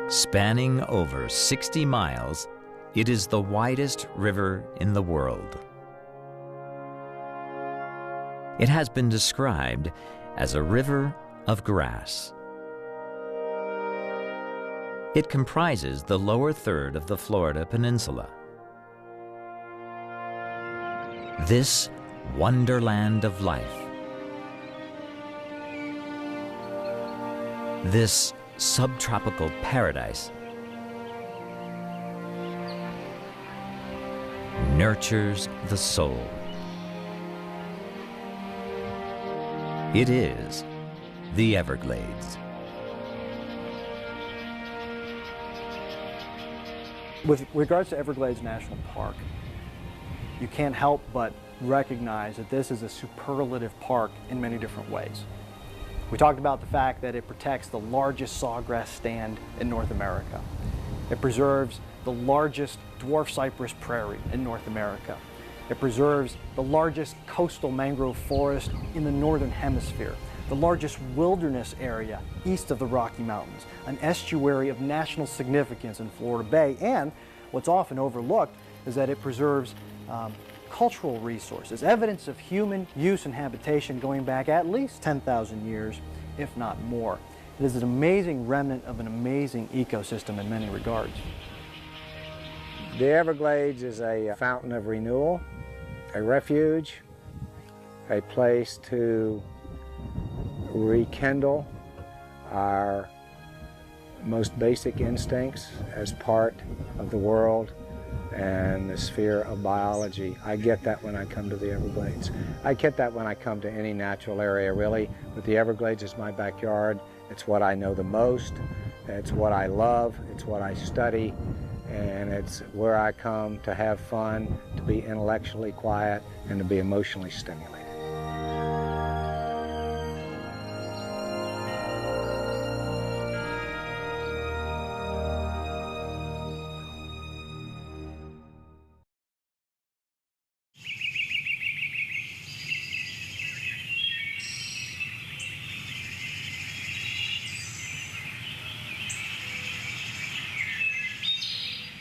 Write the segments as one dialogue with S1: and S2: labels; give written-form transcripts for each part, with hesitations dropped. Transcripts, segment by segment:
S1: Spanning over 60 miles, it is the widest river in the world. It has been described as a river of grass. It comprises the lower third of the Florida Peninsula. This wonderland of life, this subtropical paradise, nurtures the soul. It is the Everglades.
S2: With regards to Everglades National Park, you can't help but recognize that this is a superlative park in many different ways. We talked about the fact that it protects the largest sawgrass stand in North America. It preserves the largest dwarf cypress prairie in North America. It preserves the largest coastal mangrove forest in the Northern Hemisphere, the largest wilderness area east of the Rocky Mountains, an estuary of national significance in Florida Bay, and what's often overlooked is that it preserves cultural resources, evidence of human use and habitation going back at least 10,000 years, if not more. It is an amazing remnant of an amazing ecosystem in many regards.
S3: The Everglades is a fountain of renewal, a refuge, a place to rekindle our most basic instincts as part of the world and the sphere of biology. I get that when I come to the Everglades. I get that when I come to any natural area, really. But the Everglades is my backyard. It's what I know the most. It's what I love. It's what I study. And it's where I come to have fun, to be intellectually quiet, and to be emotionally stimulated.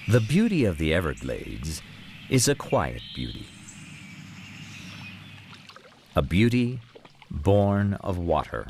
S1: The beauty of the Everglades is a quiet beauty. A beauty born of water.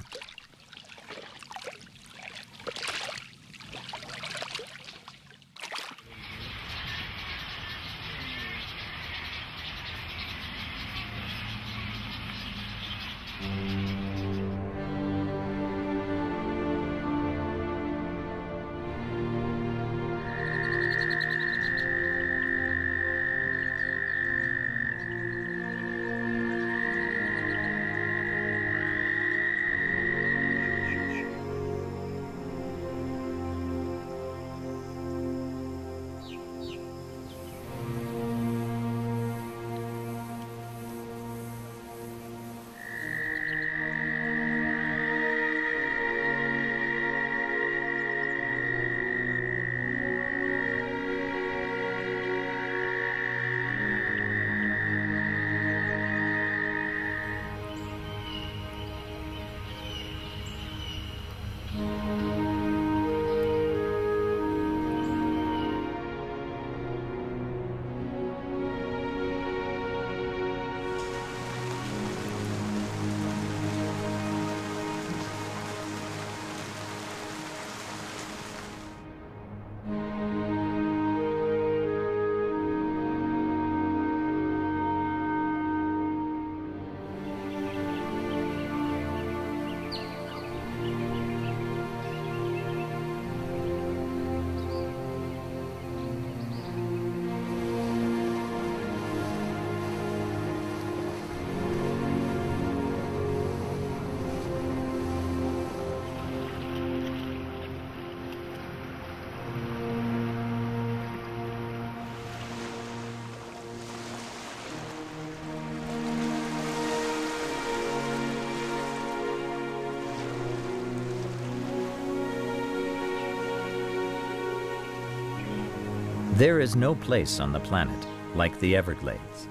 S1: There is no place on the planet like the Everglades.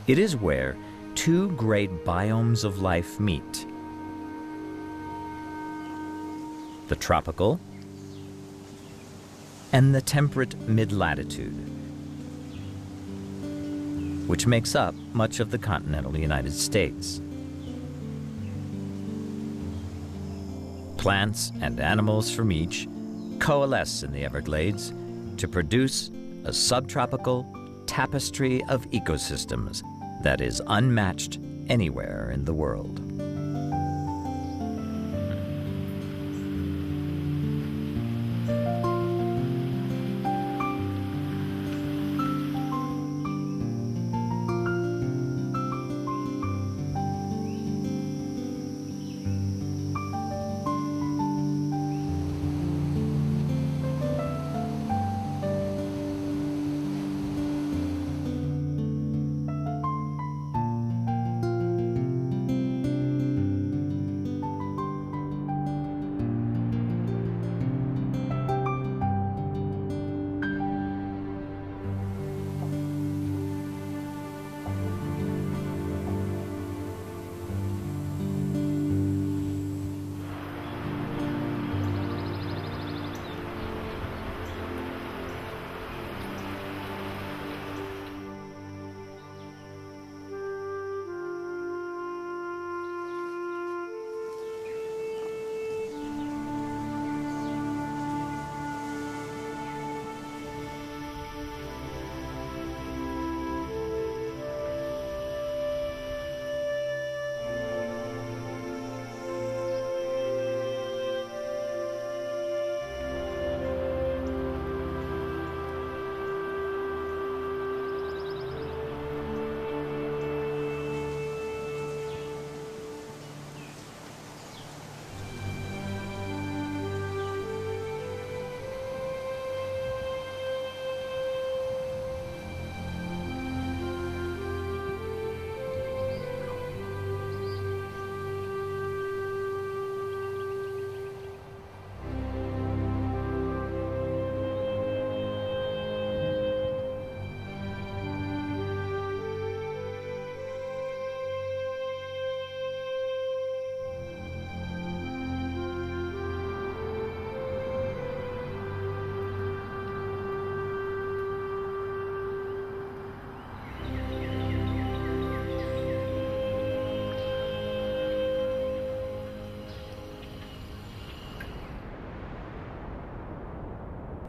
S1: It is where two great biomes of life meet: the tropical and the temperate mid-latitude, which makes up much of the continental United States. Plants and animals from each coalesce in the Everglades to produce a subtropical tapestry of ecosystems that is unmatched anywhere in the world.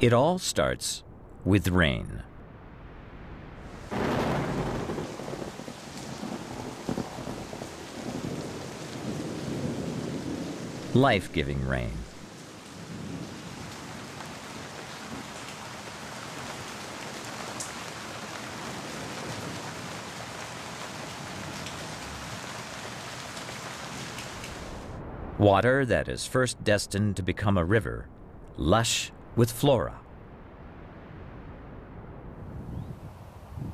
S1: It all starts with rain. Life-giving rain. Water that is first destined to become a river, lush with flora.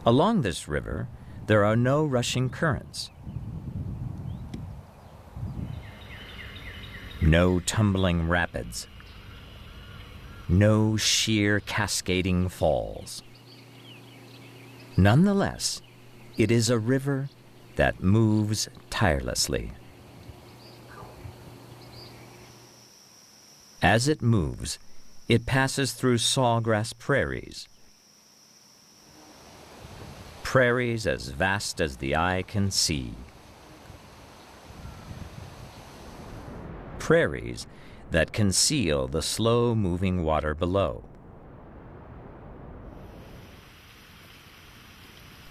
S1: Along this river, there are no rushing currents, no tumbling rapids, no sheer cascading falls. Nonetheless, it is a river that moves tirelessly. As it moves, it passes through sawgrass prairies, prairies as vast as the eye can see, prairies that conceal the slow-moving water below.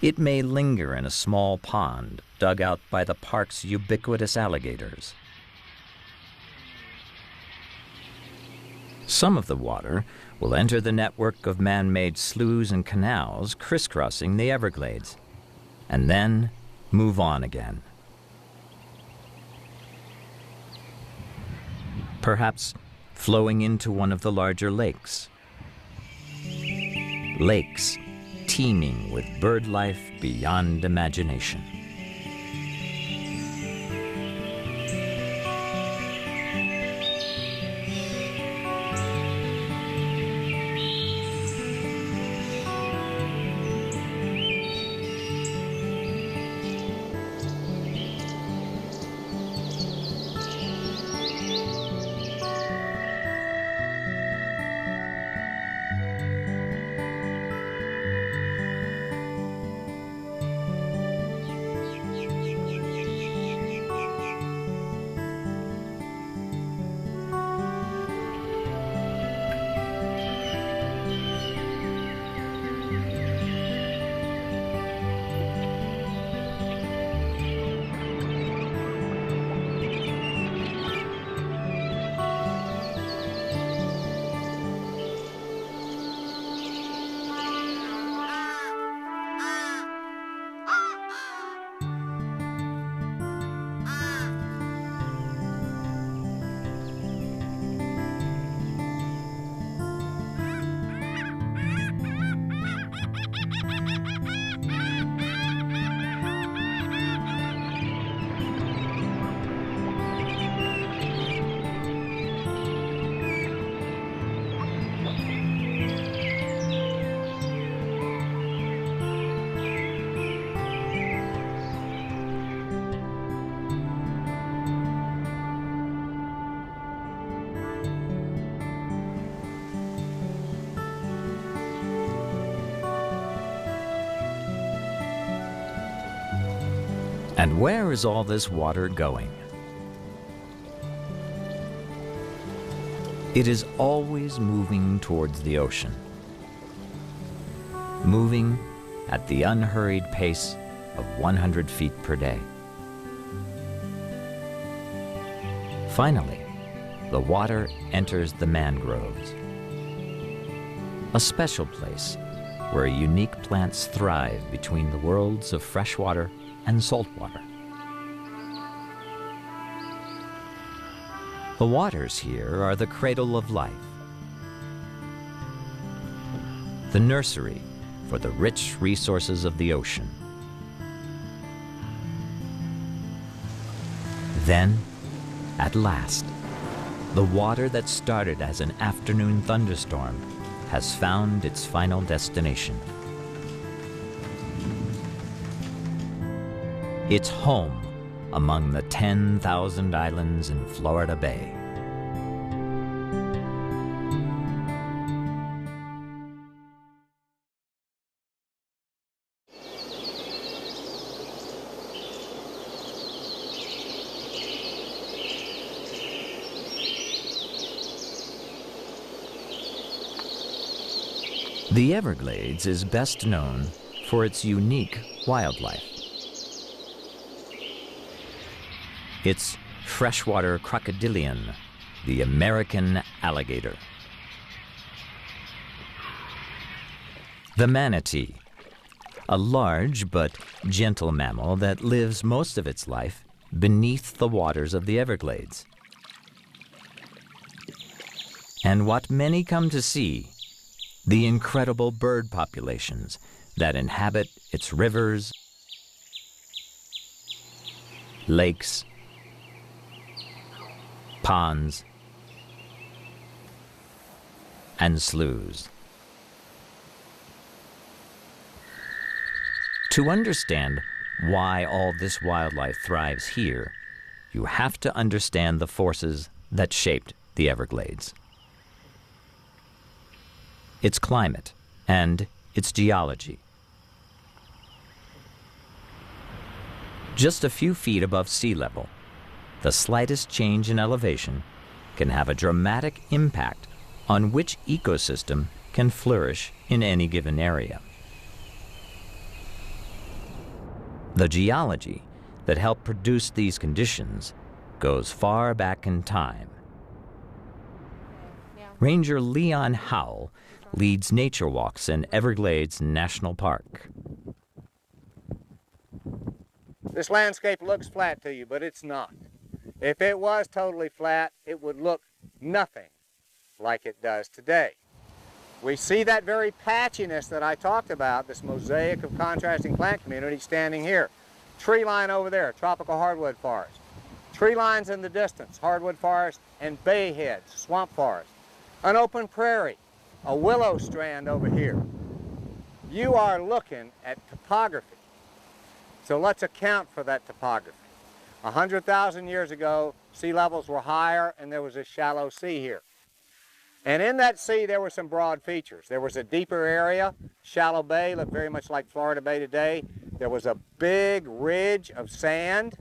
S1: It may linger in a small pond dug out by the park's ubiquitous alligators. Some of the water will enter the network of man-made sloughs and canals crisscrossing the Everglades, and then move on again. Perhaps flowing into one of the larger lakes. Lakes teeming with bird life beyond imagination. And where is all this water going? It is always moving towards the ocean, moving at the unhurried pace of 100 feet per day. Finally, the water enters the mangroves, a special place where unique plants thrive between the worlds of freshwater and saltwater. The waters here are the cradle of life, the nursery for the rich resources of the ocean. Then, at last, the water that started as an afternoon thunderstorm has found its final destination. It's home among the 10,000 islands in Florida Bay. The Everglades is best known for its unique wildlife. Its freshwater crocodilian, the American alligator. The manatee, a large but gentle mammal that lives most of its life beneath the waters of the Everglades. And what many come to see, the incredible bird populations that inhabit its rivers, lakes, ponds, and sloughs. To understand why all this wildlife thrives here, you have to understand the forces that shaped the Everglades. Its climate and its geology. Just a few feet above sea level, the slightest change in elevation can have a dramatic impact on which ecosystem can flourish in any given area. The geology that helped produce these conditions goes far back in time. Ranger Leon Howell leads nature walks in Everglades National Park.
S3: This landscape looks flat to you, but it's not. If it was totally flat, it would look nothing like it does today. We see that very patchiness that I talked about, this mosaic of contrasting plant communities standing here. Tree line over there, tropical hardwood forest. Tree lines in the distance, hardwood forest and bay heads, swamp forest. An open prairie, a willow strand over here. You are looking at topography. So let's account for that topography. 100,000 years ago, sea levels were higher and there was a shallow sea here. And in that sea, there were some broad features. There was a deeper area, shallow bay, looked very much like Florida Bay today. There was a big ridge of sand,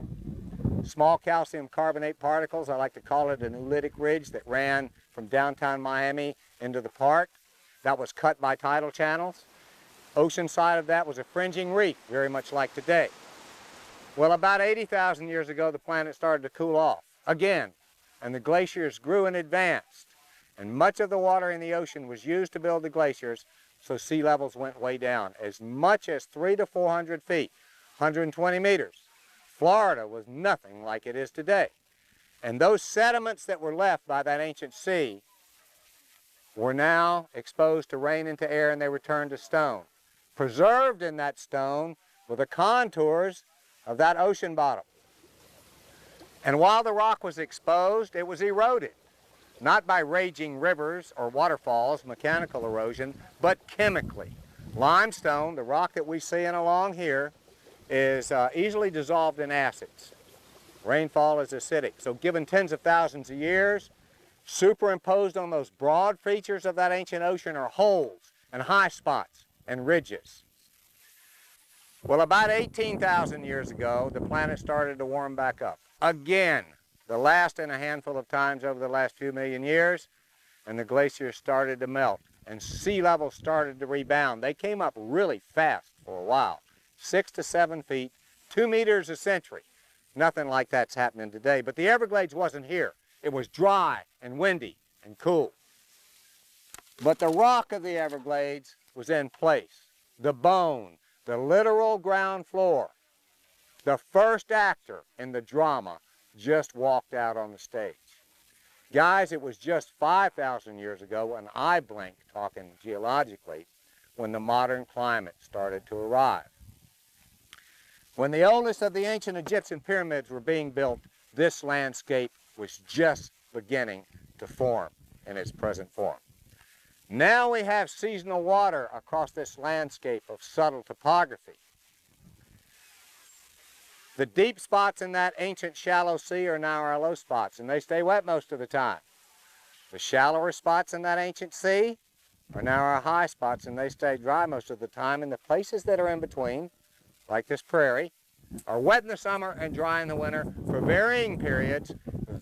S3: small calcium carbonate particles. I like to call it an oolitic ridge that ran from downtown Miami into the park. That was cut by tidal channels. Ocean side of that was a fringing reef, very much like today. Well, about 80,000 years ago, the planet started to cool off again, and the glaciers grew and advanced. And much of the water in the ocean was used to build the glaciers, so sea levels went way down, as much as 300 to 400 feet, 120 meters. Florida was nothing like it is today. And those sediments that were left by that ancient sea were now exposed to rain and to air, and they returned to stone. Preserved in that stone were the contours of that ocean bottom. And while the rock was exposed, it was eroded. Not by raging rivers or waterfalls, mechanical erosion, but chemically. Limestone, the rock that we see along here, is easily dissolved in acids. Rainfall is acidic. So given tens of thousands of years, superimposed on those broad features of that ancient ocean are holes and high spots and ridges. Well, about 18,000 years ago, the planet started to warm back up. Again, the last in a handful of times over the last few million years, and the glaciers started to melt, and sea levels started to rebound. They came up really fast for a while, 6 to 7 feet, 2 meters a century. Nothing like that's happening today, but the Everglades wasn't here. It was dry and windy and cool. But the rock of the Everglades was in place. The bone, the literal ground floor. The first actor in the drama just walked out on the stage. Guys, it was just 5,000 years ago, and I blink, talking geologically, when the modern climate started to arrive. When the oldest of the ancient Egyptian pyramids were being built, this landscape was just beginning to form in its present form. Now we have seasonal water across this landscape of subtle topography. The deep spots in that ancient shallow sea are now our low spots, and they stay wet most of the time. The shallower spots in that ancient sea are now our high spots, and they stay dry most of the time. And the places that are in between, like this prairie, are wet in the summer and dry in the winter for varying periods.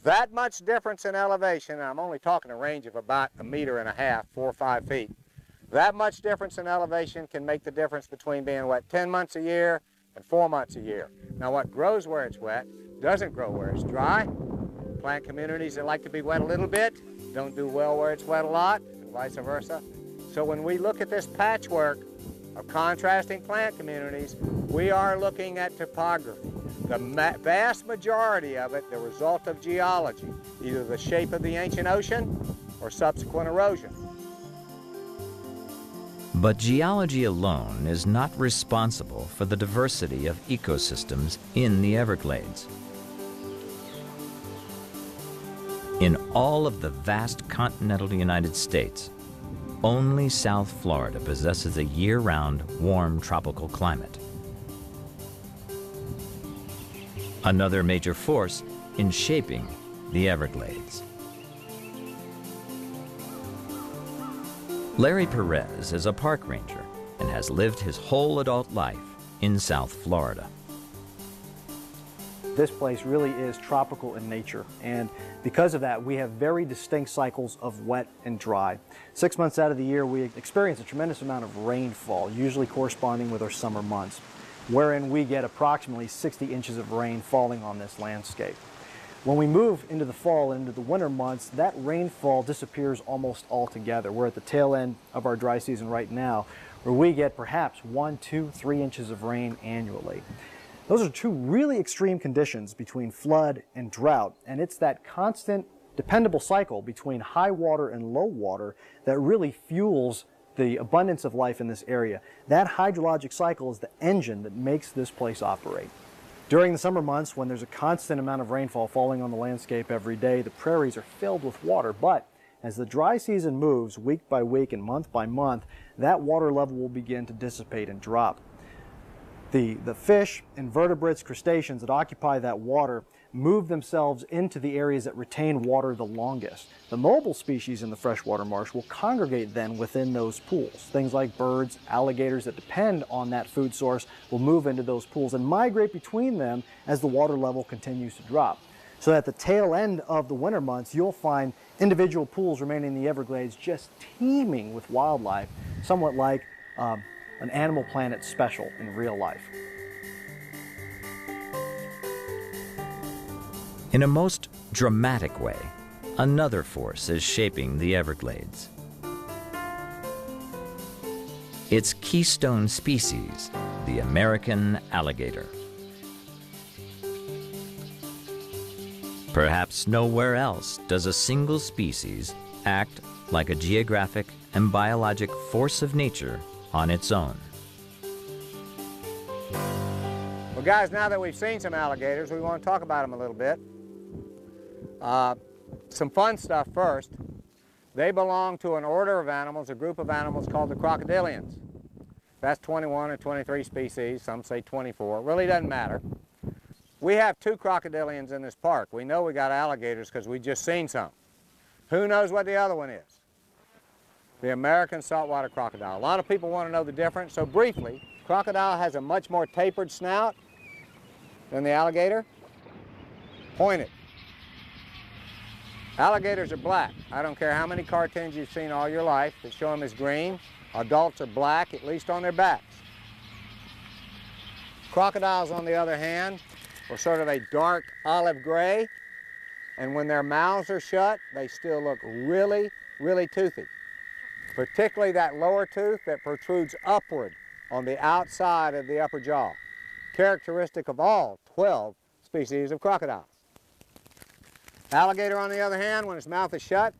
S3: That much difference in elevation, and I'm only talking a range of about 1.5 meters, 4 or 5 feet. That much difference in elevation can make the difference between being wet 10 months a year and 4 months a year. Now, what grows where it's wet doesn't grow where it's dry. Plant communities that like to be wet a little bit don't do well where it's wet a lot, and vice versa. So when we look at this patchwork of contrasting plant communities, we are looking at topography. The vast majority of it, the result of geology, either the shape of the ancient ocean or subsequent erosion.
S1: But geology alone is not responsible for the diversity of ecosystems in the Everglades. In all of the vast continental United States, only South Florida possesses a year-round warm tropical climate. Another major force in shaping the Everglades. Larry Perez is a park ranger and has lived his whole adult life in South Florida.
S2: This place really is tropical in nature, and because of that, we have very distinct cycles of wet and dry. 6 months out of the year, we experience a tremendous amount of rainfall, usually corresponding with our summer months, wherein we get approximately 60 inches of rain falling on this landscape. When we move into the fall and into the winter months, that rainfall disappears almost altogether. We're at the tail end of our dry season right now, where we get perhaps 1, 2, 3 inches of rain annually. Those are two really extreme conditions between flood and drought, and it's that constant, dependable cycle between high water and low water that really fuels the abundance of life in this area. That hydrologic cycle is the engine that makes this place operate. During the summer months, when there's a constant amount of rainfall falling on the landscape every day, the prairies are filled with water, but as the dry season moves week by week and month by month, that water level will begin to dissipate and drop. The fish, invertebrates, crustaceans that occupy that water move themselves into the areas that retain water the longest. The mobile species in the freshwater marsh will congregate then within those pools. Things like birds, alligators that depend on that food source will move into those pools and migrate between them as the water level continues to drop. So at the tail end of the winter months, you'll find individual pools remaining in the Everglades just teeming with wildlife, somewhat like an Animal Planet special in real life.
S1: In a most dramatic way, another force is shaping the Everglades. Its keystone species, the American alligator. Perhaps nowhere else does a single species act like a geographic and biologic force of nature on its own.
S3: Well, guys, now that we've seen some alligators, we want to talk about them a little bit. Some fun stuff first. They belong to an order of animals, a group of animals called the crocodilians. That's 21 or 23 species, some say 24, it really doesn't matter. We have 2 crocodilians in this park. We know we got alligators because we just seen some. Who knows what the other one is? The American saltwater crocodile. A lot of people want to know the difference, so briefly, Crocodile has a much more tapered snout than the alligator. Pointed. Alligators are black. I don't care how many cartoons you've seen all your life that show them as green. Adults are black, at least on their backs. Crocodiles, on the other hand, are sort of a dark olive gray, and when their mouths are shut, they still look really, really toothy. Particularly that lower tooth that protrudes upward on the outside of the upper jaw, characteristic of all 12 species of crocodiles. Alligator, on the other hand, when its mouth is shut,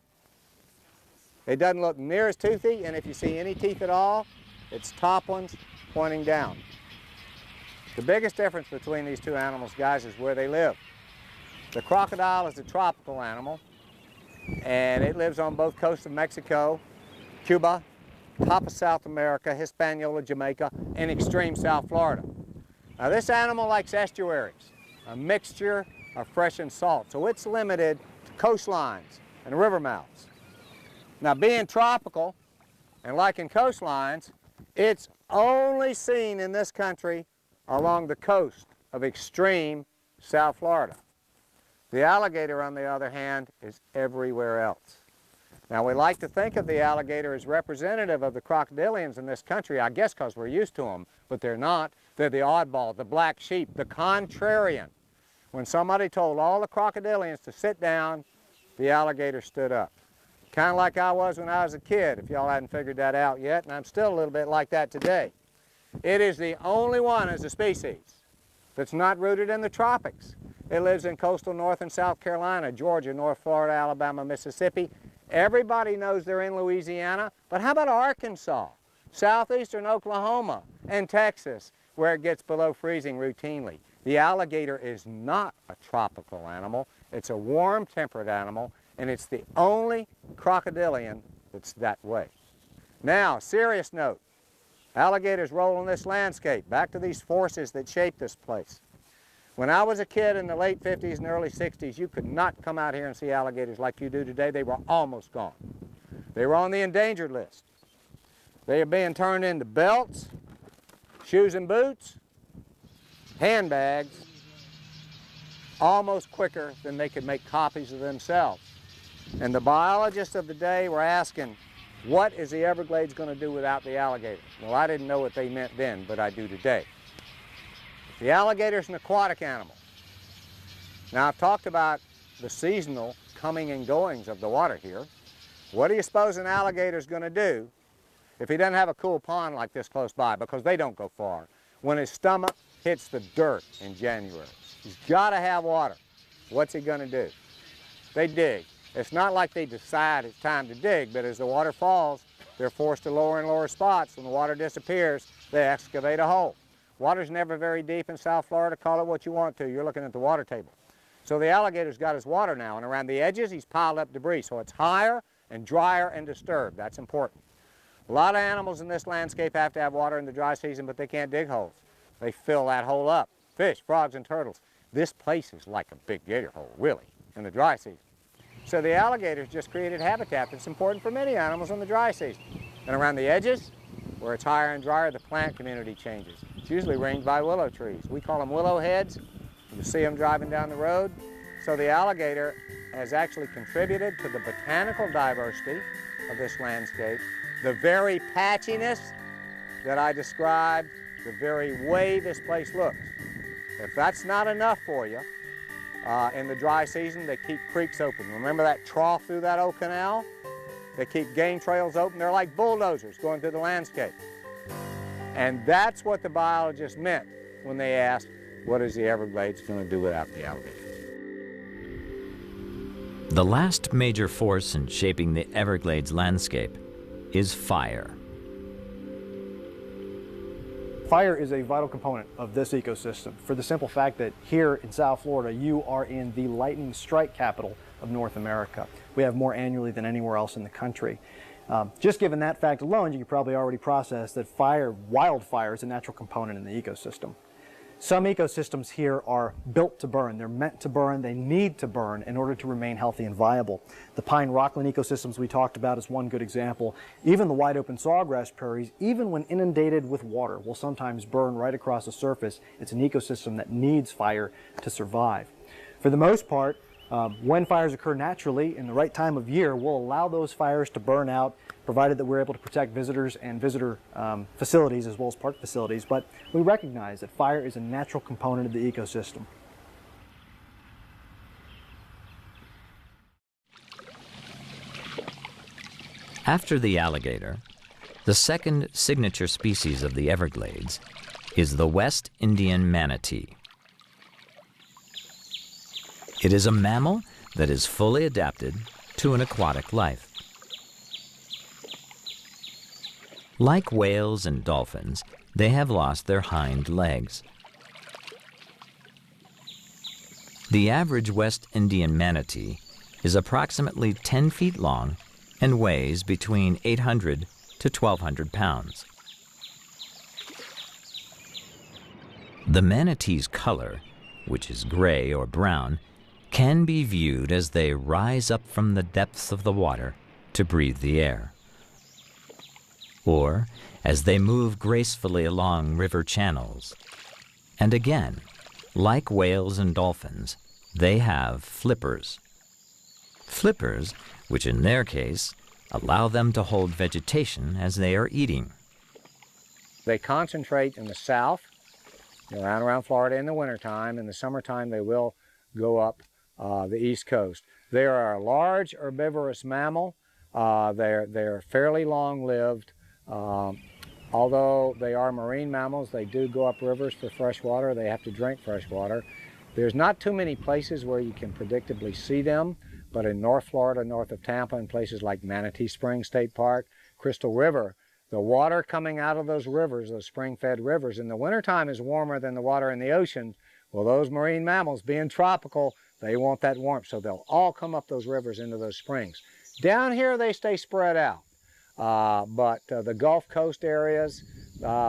S3: it doesn't look near as toothy, and if you see any teeth at all, it's top ones pointing down. The biggest difference between these two animals, guys, is where they live. The crocodile is a tropical animal, and it lives on both coasts of Mexico, Cuba, top of South America, Hispaniola, Jamaica, and extreme South Florida. Now, this animal likes estuaries, a mixture of fresh and salt, so it's limited to coastlines and river mouths. Now, being tropical and liking coastlines, it's only seen in this country along the coast of extreme South Florida. The alligator, on the other hand, is everywhere else. Now, we like to think of the alligator as representative of the crocodilians in this country, I guess because we're used to them, but they're not. They're the oddball, the black sheep, the contrarian. When somebody told all the crocodilians to sit down, the alligator stood up. Kind of like I was when I was a kid, if y'all hadn't figured that out yet, and I'm still a little bit like that today. It is the only one as a species that's not rooted in the tropics. It lives in coastal North and South Carolina, Georgia, North Florida, Alabama, Mississippi. Everybody knows they're in Louisiana, but how about Arkansas, southeastern Oklahoma, and Texas, where it gets below freezing routinely? The alligator is not a tropical animal. It's a warm temperate animal, and it's the only crocodilian that's that way. Now, serious note. Alligators roll in this landscape. Back to these forces that shape this place. When I was a kid in the late 50s and early 60s, you could not come out here and see alligators like you do today. They were almost gone. They were on the endangered list. They are being turned into belts, shoes and boots, handbags, almost quicker than they could make copies of themselves. And the biologists of the day were asking, what is the Everglades going to do without the alligator? Well, I didn't know what they meant then, but I do today. The alligator is an aquatic animal. Now, I've talked about the seasonal coming and goings of the water here. What do you suppose an alligator is going to do if he doesn't have a cool pond like this close by? Because they don't go far. When his stomach hits the dirt in January, he's got to have water. What's he going to do? They dig. It's not like they decide it's time to dig, but as the water falls, they're forced to lower and lower spots. When the water disappears, they excavate a hole. Water's never very deep in South Florida. Call it what you want to. You're looking at the water table. So the alligator's got his water now, and around the edges, he's piled up debris. So it's higher and drier and disturbed. That's important. A lot of animals in this landscape have to have water in the dry season, but they can't dig holes. They fill that hole up. Fish, frogs, and turtles. This place is like a big gator hole, really, in the dry season. So the alligators just created habitat that's important for many animals in the dry season. And around the edges, where it's higher and drier, the plant community changes. It's usually ringed by willow trees. We call them willow heads. You see them driving down the road. So the alligator has actually contributed to the botanical diversity of this landscape. The very patchiness that I described, the very way this place looks. If that's not enough for you, in the dry season, they keep creeks open. Remember that trough through that old canal? They keep game trails open. They're like bulldozers going through the landscape. And that's what the biologists meant when they asked, what is the Everglades going to do without the alligator?
S1: The last major force in shaping the Everglades landscape is fire.
S2: Fire is a vital component of this ecosystem for the simple fact that here in South Florida, you are in the lightning strike capital of North America. We have more annually than anywhere else in the country. Just given that fact alone, you could probably already process that wildfire is a natural component in the ecosystem. Some ecosystems here are built to burn. They're meant to burn. They need to burn in order to remain healthy and viable. The pine rockland ecosystems we talked about is one good example. Even the wide open sawgrass prairies, even when inundated with water, will sometimes burn right across the surface. It's an ecosystem that needs fire to survive. For the most part, when fires occur naturally in the right time of year, we'll allow those fires to burn out, provided that we're able to protect visitors and visitor facilities as well as park facilities. But we recognize that fire is a natural component of the ecosystem.
S1: After the alligator, the second signature species of the Everglades is the West Indian manatee. It is a mammal that is fully adapted to an aquatic life. Like whales and dolphins, they have lost their hind legs. The average West Indian manatee is approximately 10 feet long and weighs between 800 to 1,200 pounds. The manatee's color, which is gray or brown, can be viewed as they rise up from the depths of the water to breathe the air, or as they move gracefully along river channels. And again, like whales and dolphins, they have flippers. Flippers, which in their case, allow them to hold vegetation as they are eating.
S3: They concentrate in the south, around Florida in the wintertime. In the summertime, they will go up the east coast. They are a large herbivorous mammal. They're fairly long-lived. Although they are marine mammals, they do go up rivers for fresh water. They have to drink fresh water. There's not too many places where you can predictably see them, but in North Florida, north of Tampa, in places like Manatee Springs State Park, Crystal River, the water coming out of those rivers, those spring-fed rivers, in the wintertime is warmer than the water in the ocean. Well, those marine mammals, being tropical, they want that warmth, so they'll all come up those rivers into those springs. Down here, they stay spread out. But the Gulf Coast areas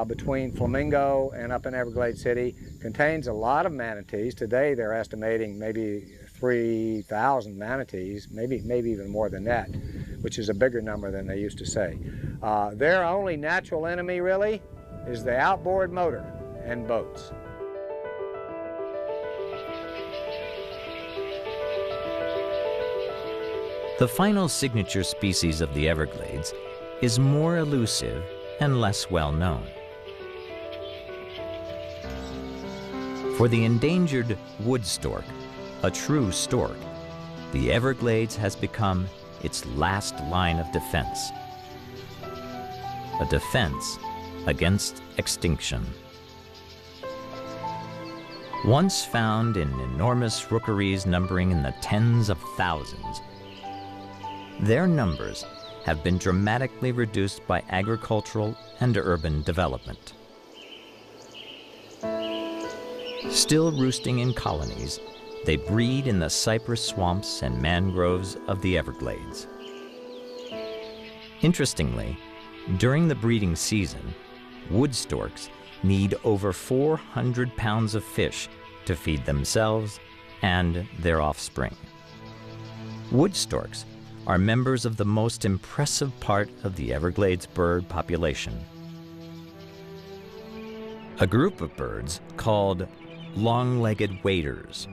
S3: between Flamingo and up in Everglades City contains a lot of manatees. Today, they're estimating maybe 3,000 manatees, maybe even more than that, which is a bigger number than they used to say. Their only natural enemy, really, is the outboard motor and boats.
S1: The final signature species of the Everglades is more elusive and less well known. For the endangered wood stork, a true stork, the Everglades has become its last line of defense. A defense against extinction. Once found in enormous rookeries numbering in the tens of thousands, their numbers have been dramatically reduced by agricultural and urban development. Still roosting in colonies, they breed in the cypress swamps and mangroves of the Everglades. Interestingly, during the breeding season, wood storks need over 400 pounds of fish to feed themselves and their offspring. Wood storks are members of the most impressive part of the Everglades bird population. A group of birds called long-legged waders.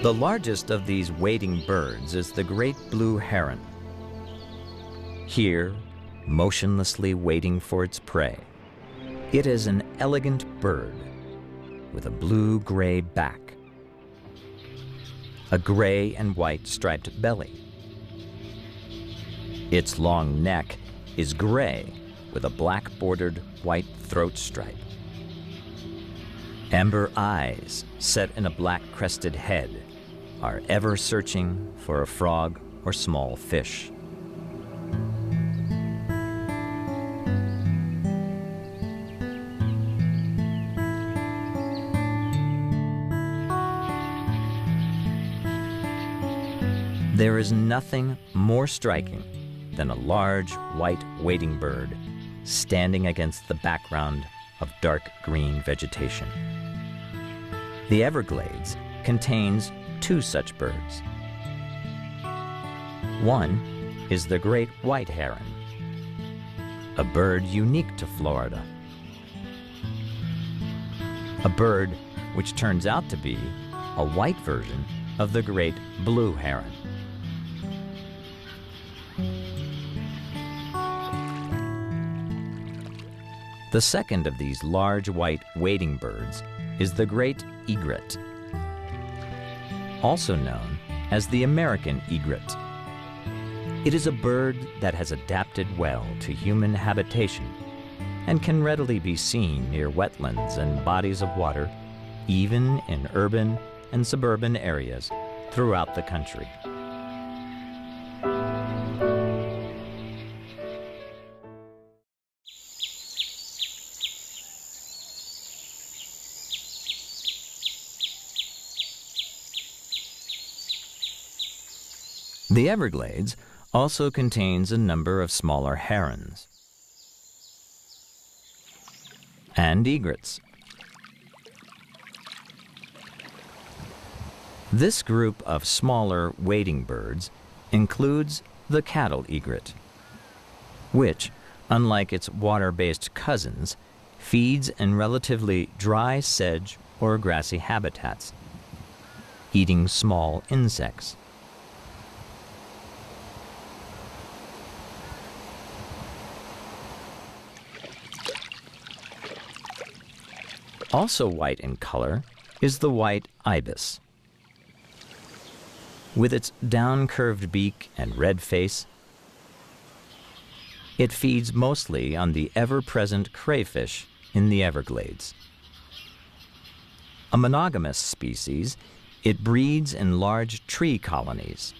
S1: The largest of these wading birds is the great blue heron. Here, motionlessly waiting for its prey, it is an elegant bird with a blue-gray back, a gray and white striped belly. Its long neck is gray with a black-bordered white throat stripe. Amber eyes set in a black-crested head are ever searching for a frog or small fish. There is nothing more striking than a large white wading bird standing against the background of dark green vegetation. The Everglades contains two such birds. One is the great white heron, a bird unique to Florida, a bird which turns out to be a white version of the great blue heron. The second of these large white wading birds is the great egret, also known as the American egret. It is a bird that has adapted well to human habitation and can readily be seen near wetlands and bodies of water, even in urban and suburban areas throughout the country. The Everglades also contains a number of smaller herons and egrets. This group of smaller wading birds includes the cattle egret, which, unlike its water-based cousins, feeds in relatively dry sedge or grassy habitats, eating small insects. Also white in color is the white ibis. With its down-curved beak and red face, it feeds mostly on the ever-present crayfish in the Everglades. A monogamous species, it breeds in large tree colonies.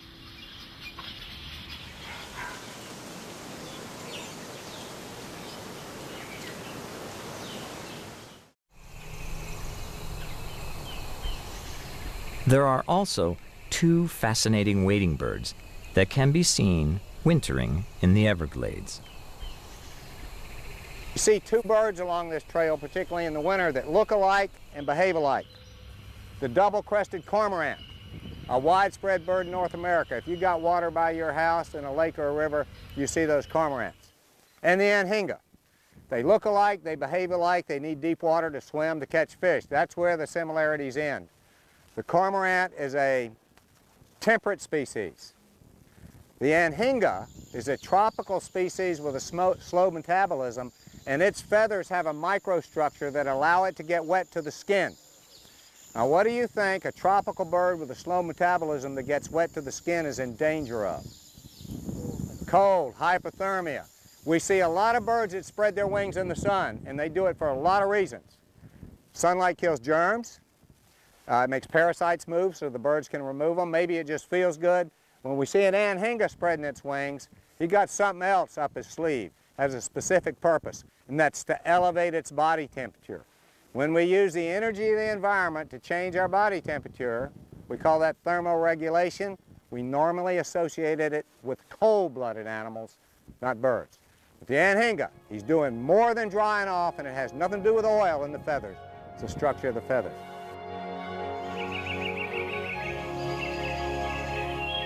S1: There are also two fascinating wading birds that can be seen wintering in the Everglades.
S3: You see two birds along this trail, particularly in the winter, that look alike and behave alike. The double-crested cormorant, a widespread bird in North America. If you got water by your house in a lake or a river, you see those cormorants. And the anhinga. They look alike, they behave alike, they need deep water to swim to catch fish. That's where the similarities end. The cormorant is a temperate species. The anhinga is a tropical species with a slow metabolism, and its feathers have a microstructure that allow it to get wet to the skin. Now, what do you think a tropical bird with a slow metabolism that gets wet to the skin is in danger of? Cold, hypothermia. We see a lot of birds that spread their wings in the sun, and they do it for a lot of reasons. Sunlight kills germs. It makes parasites move so the birds can remove them. Maybe it just feels good. When we see an anhinga spreading its wings, he got something else up his sleeve. Has a specific purpose, and that's to elevate its body temperature. When we use the energy of the environment to change our body temperature, we call that thermoregulation. We normally associated it with cold-blooded animals, not birds. But the anhinga, he's doing more than drying off, and it has nothing to do with oil in the feathers. It's the structure of the feathers.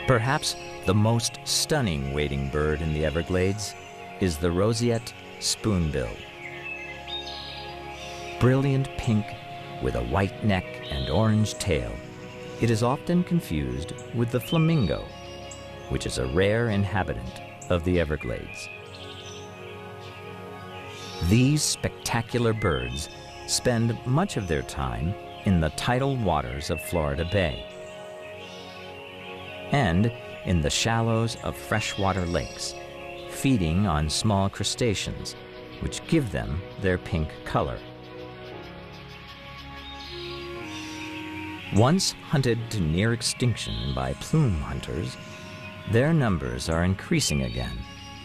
S1: Perhaps the most stunning wading bird in the Everglades is the roseate spoonbill. Brilliant pink with a white neck and orange tail, it is often confused with the flamingo, which is a rare inhabitant of the Everglades. These spectacular birds spend much of their time in the tidal waters of Florida Bay and in the shallows of freshwater lakes, feeding on small crustaceans, which give them their pink color. Once hunted to near extinction by plume hunters, their numbers are increasing again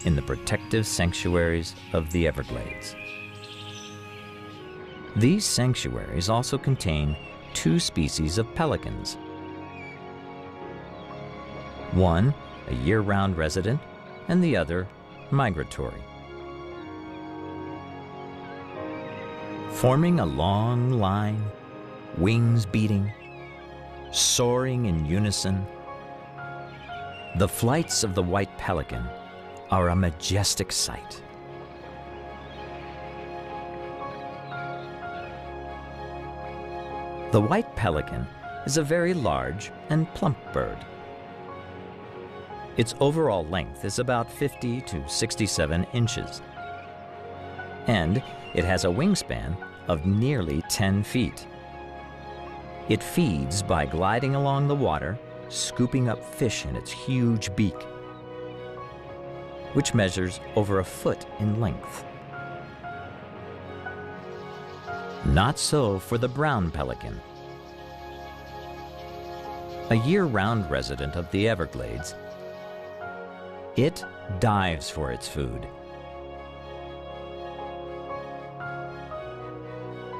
S1: in the protective sanctuaries of the Everglades. These sanctuaries also contain two species of pelicans. one a year-round resident and the other migratory. Forming a long line, wings beating, soaring in unison, the flights of the white pelican are a majestic sight. The white pelican is a very large and plump bird. Its overall length is about 50 to 67 inches, and it has a wingspan of nearly 10 feet. It feeds by gliding along the water, scooping up fish in its huge beak, which measures over a foot in length. Not so for the brown pelican. A year-round resident of the Everglades, it dives for its food.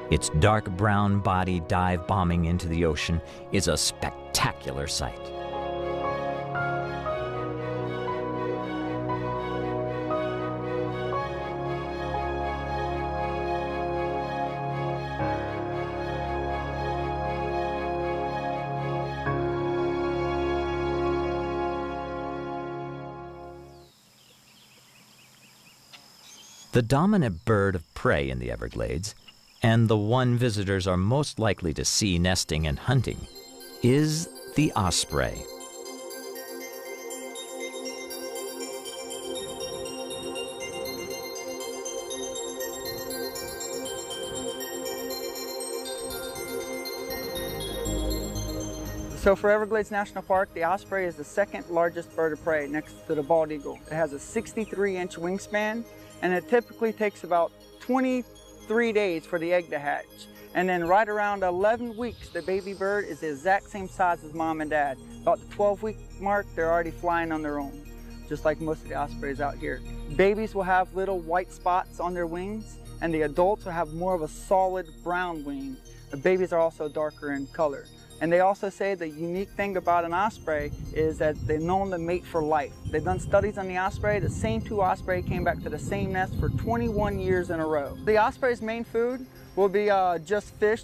S1: Its dark brown body dive bombing into the ocean is a spectacular sight. The dominant bird of prey in the Everglades, and the one visitors are most likely to see nesting and hunting, is the osprey.
S4: So for Everglades National Park, the osprey is the second largest bird of prey next to the bald eagle. It has a 63-inch wingspan, and it typically takes about 23 days for the egg to hatch. And then right around 11 weeks, the baby bird is the exact same size as mom and dad. About the 12-week mark, they're already flying on their own, just like most of the ospreys out here. Babies will have little white spots on their wings, and the adults will have more of a solid brown wing. The babies are also darker in color. And they also say the unique thing about an osprey is that they're known to mate for life. They've done studies on the osprey. The same two osprey came back to the same nest for 21 years in a row. The osprey's main food will be just fish,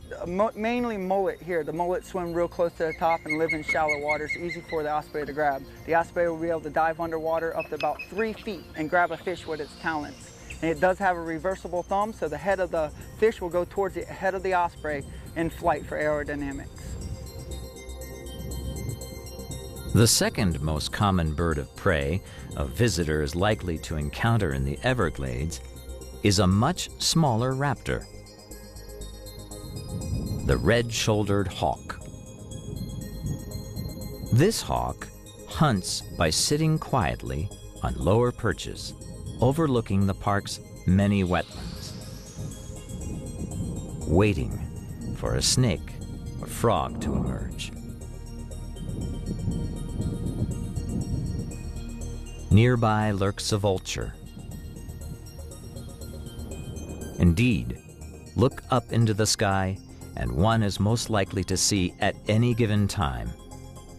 S4: mainly mullet here. The mullet swim real close to the top and live in shallow waters, easy for the osprey to grab. The osprey will be able to dive underwater up to about 3 feet and grab a fish with its talons. And it does have a reversible thumb, so the head of the fish will go towards the head of the osprey in flight for aerodynamics.
S1: The second most common bird of prey a visitor is likely to encounter in the Everglades is a much smaller raptor, the red-shouldered hawk. This hawk hunts by sitting quietly on lower perches, overlooking the park's many wetlands, waiting for a snake or frog to emerge. Nearby lurks a vulture. Indeed, look up into the sky and one is most likely to see at any given time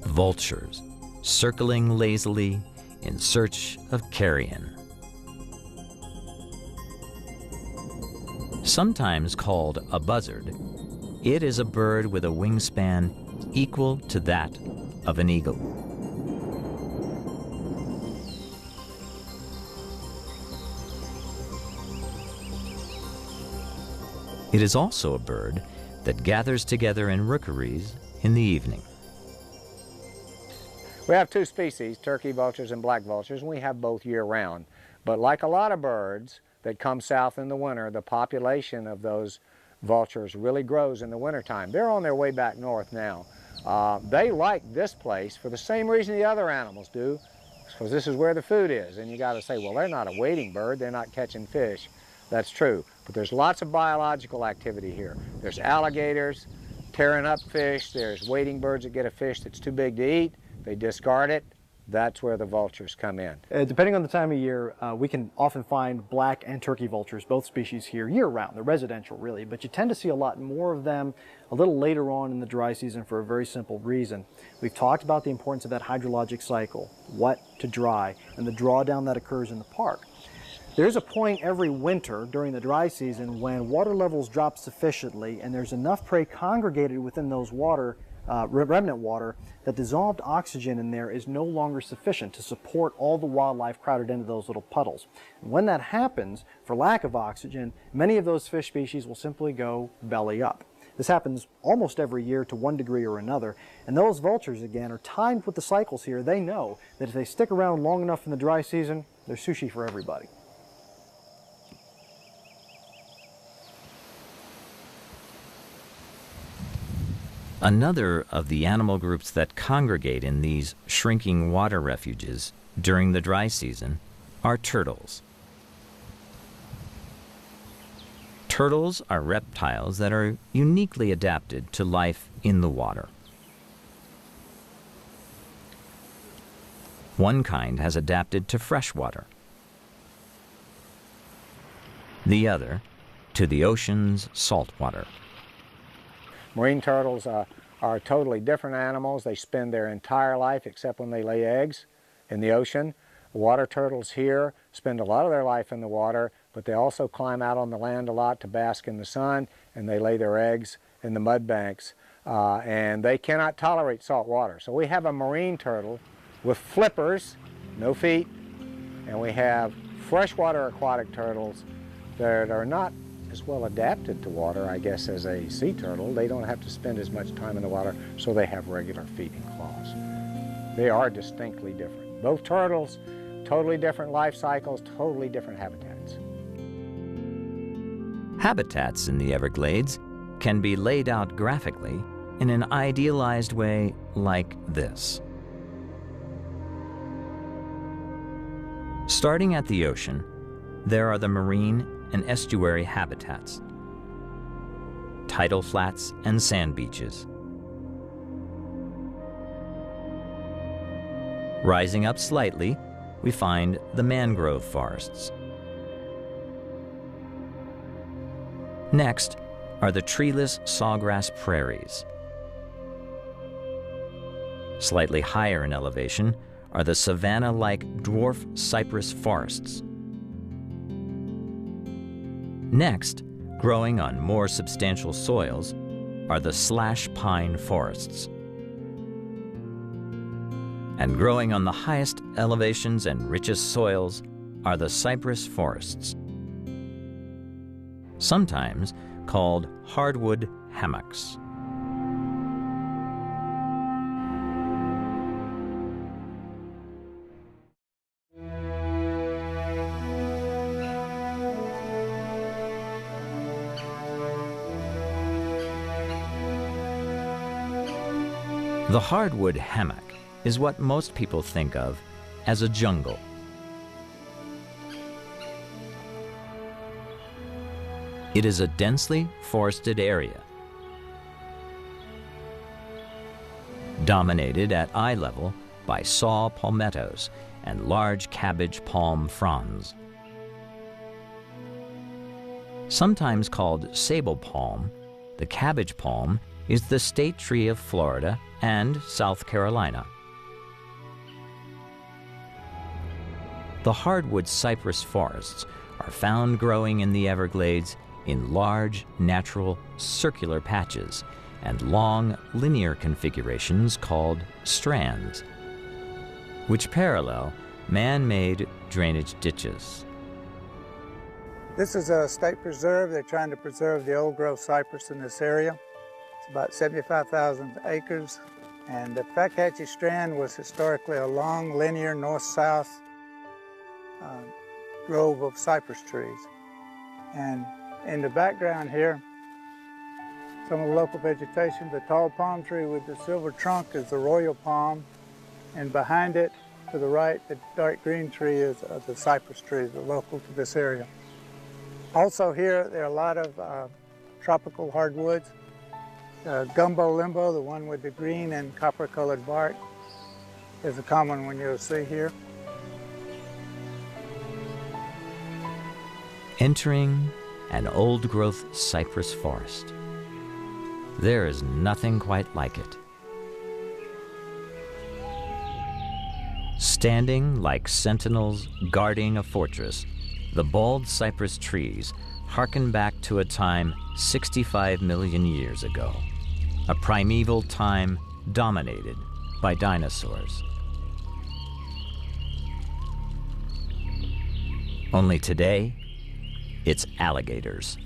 S1: vultures circling lazily in search of carrion. Sometimes called a buzzard, it is a bird with a wingspan equal to that of an eagle. It is also a bird that gathers together in rookeries in the evening.
S3: We have two species, turkey vultures and black vultures, and we have both year-round. But like a lot of birds that come south in the winter, the population of those vultures really grows in the wintertime. They're on their way back north now. They like this place for the same reason the other animals do, because this is where the food is. And you got to say, well, they're not a wading bird, they're not catching fish. That's true, but there's lots of biological activity here. There's alligators tearing up fish, there's wading birds that get a fish that's too big to eat, they discard it, that's where the vultures come in.
S2: Depending on the time of year, we can often find black and turkey vultures, both species here, year-round. They're residential, really, but you tend to see a lot more of them a little later on in the dry season for a very simple reason. We've talked about the importance of that hydrologic cycle, wet to dry, and the drawdown that occurs in the park. There's a point every winter during the dry season when water levels drop sufficiently and there's enough prey congregated within those remnant water that dissolved oxygen in there is no longer sufficient to support all the wildlife crowded into those little puddles. And when that happens, for lack of oxygen, many of those fish species will simply go belly up. This happens almost every year to one degree or another, and those vultures, again, are timed with the cycles here. They know that if they stick around long enough in the dry season, they're sushi for everybody.
S1: Another of the animal groups that congregate in these shrinking water refuges during the dry season are turtles. Turtles are reptiles that are uniquely adapted to life in the water. One kind has adapted to fresh water, the other to the ocean's salt water.
S3: Marine turtles are totally different animals. They spend their entire life, except when they lay eggs, in the ocean. Water turtles here spend a lot of their life in the water, but they also climb out on the land a lot to bask in the sun, and they lay their eggs in the mud banks. And they cannot tolerate salt water. So we have a marine turtle with flippers, no feet, and we have freshwater aquatic turtles that are not as well adapted to water, I guess, as a sea turtle. They don't have to spend as much time in the water, so they have regular feeding claws. They are distinctly different. Both turtles, totally different life cycles, totally different habitats.
S1: Habitats in the Everglades can be laid out graphically in an idealized way like this. Starting at the ocean, there are the marine and estuary habitats, tidal flats and sand beaches. Rising up slightly, we find the mangrove forests. Next are the treeless sawgrass prairies. Slightly higher in elevation are the savanna-like dwarf cypress forests. Next, growing on more substantial soils, are the slash pine forests. And growing on the highest elevations and richest soils are the cypress forests, sometimes called hardwood hammocks. The hardwood hammock is what most people think of as a jungle. It is a densely forested area, dominated at eye level by saw palmettos and large cabbage palm fronds. Sometimes called sable palm, the cabbage palm is the state tree of Florida and South Carolina. The hardwood cypress forests are found growing in the Everglades in large, natural, circular patches and long, linear configurations called strands, which parallel man-made drainage ditches.
S5: This is a state preserve. They're trying to preserve the old-growth cypress in this area. It's about 75,000 acres, and the Fakahatchee Strand was historically a long, linear, north-south grove of cypress trees. And in the background here, some of the local vegetation, the tall palm tree with the silver trunk is the royal palm, and behind it, to the right, the dark green tree is the cypress tree, the local to this area. Also here, there are a lot of tropical hardwoods. Gumbo limbo, the one with the green and copper-colored bark. is a common one you'll see here.
S1: Entering an old-growth cypress forest. There is nothing quite like it. Standing like sentinels guarding a fortress, the bald cypress trees harken back to a time 65 million years ago, a primeval time dominated by dinosaurs. Only today, it's alligators.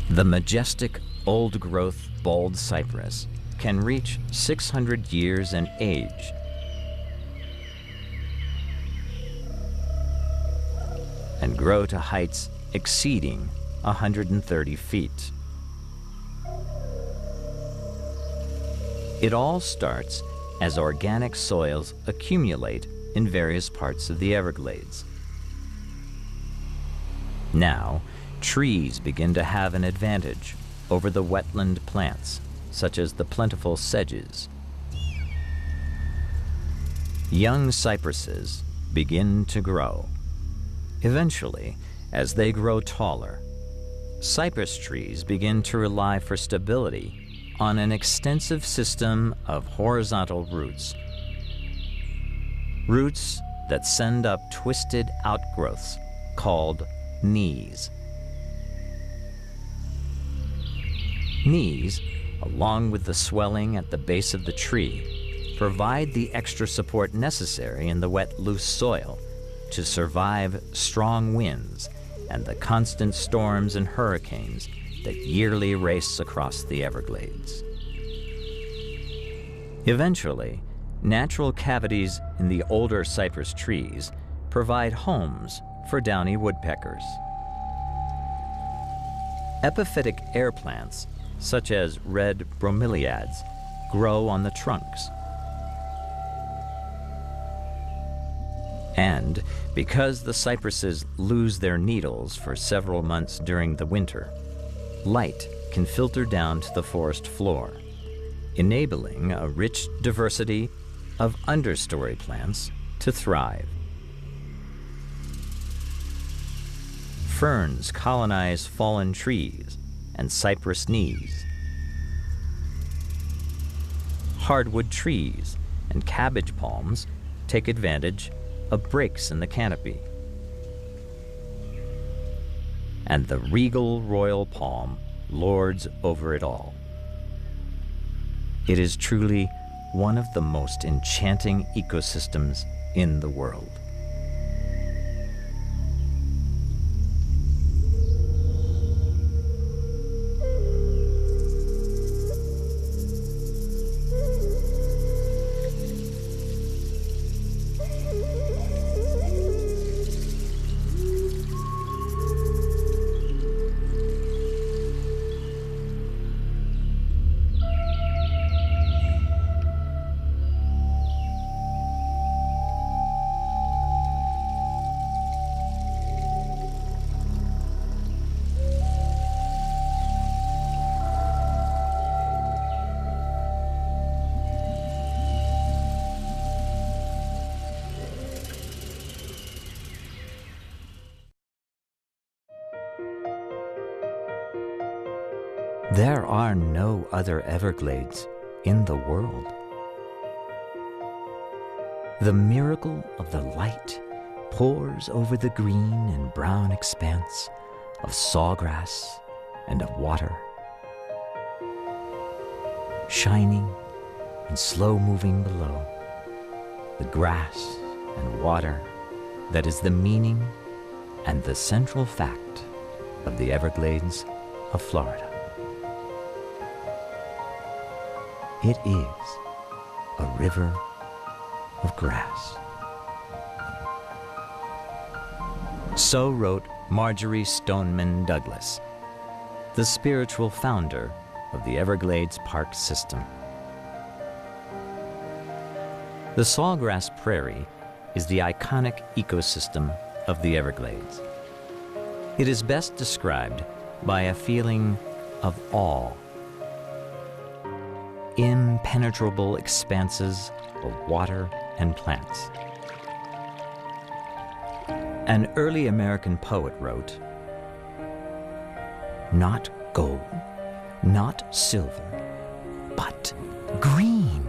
S1: The majestic old-growth bald cypress can reach 600 years in age. And grow to heights exceeding 130 feet. It all starts as organic soils accumulate in various parts of the Everglades. Now, trees begin to have an advantage over the wetland plants, such as the plentiful sedges. Young cypresses begin to grow. Eventually, as they grow taller, cypress trees begin to rely for stability on an extensive system of horizontal roots. Roots that send up twisted outgrowths called knees. Knees, along with the swelling at the base of the tree, provide the extra support necessary in the wet, loose soil to survive strong winds and the constant storms and hurricanes that yearly race across the Everglades. Eventually, natural cavities in the older cypress trees provide homes for downy woodpeckers. Epiphytic air plants, such as red bromeliads, grow on the trunks. And because the cypresses lose their needles for several months during the winter, light can filter down to the forest floor, enabling a rich diversity of understory plants to thrive. Ferns colonize fallen trees and cypress knees. Hardwood trees and cabbage palms take advantage of breaks in the canopy. And the regal royal palm lords over it all. It is truly one of the most enchanting ecosystems in the world. There are no other Everglades in the world. The miracle of the light pours over the green and brown expanse of sawgrass and of water, shining and slow-moving below, the grass and water that is the meaning and the central fact of the Everglades of Florida. It is a river of grass. So wrote Marjorie Stoneman Douglas, the spiritual founder of the Everglades Park System. The sawgrass prairie is the iconic ecosystem of the Everglades. It is best described by a feeling of awe. impenetrable expanses of water and plants. An early American poet wrote, "Not gold, not silver, but green."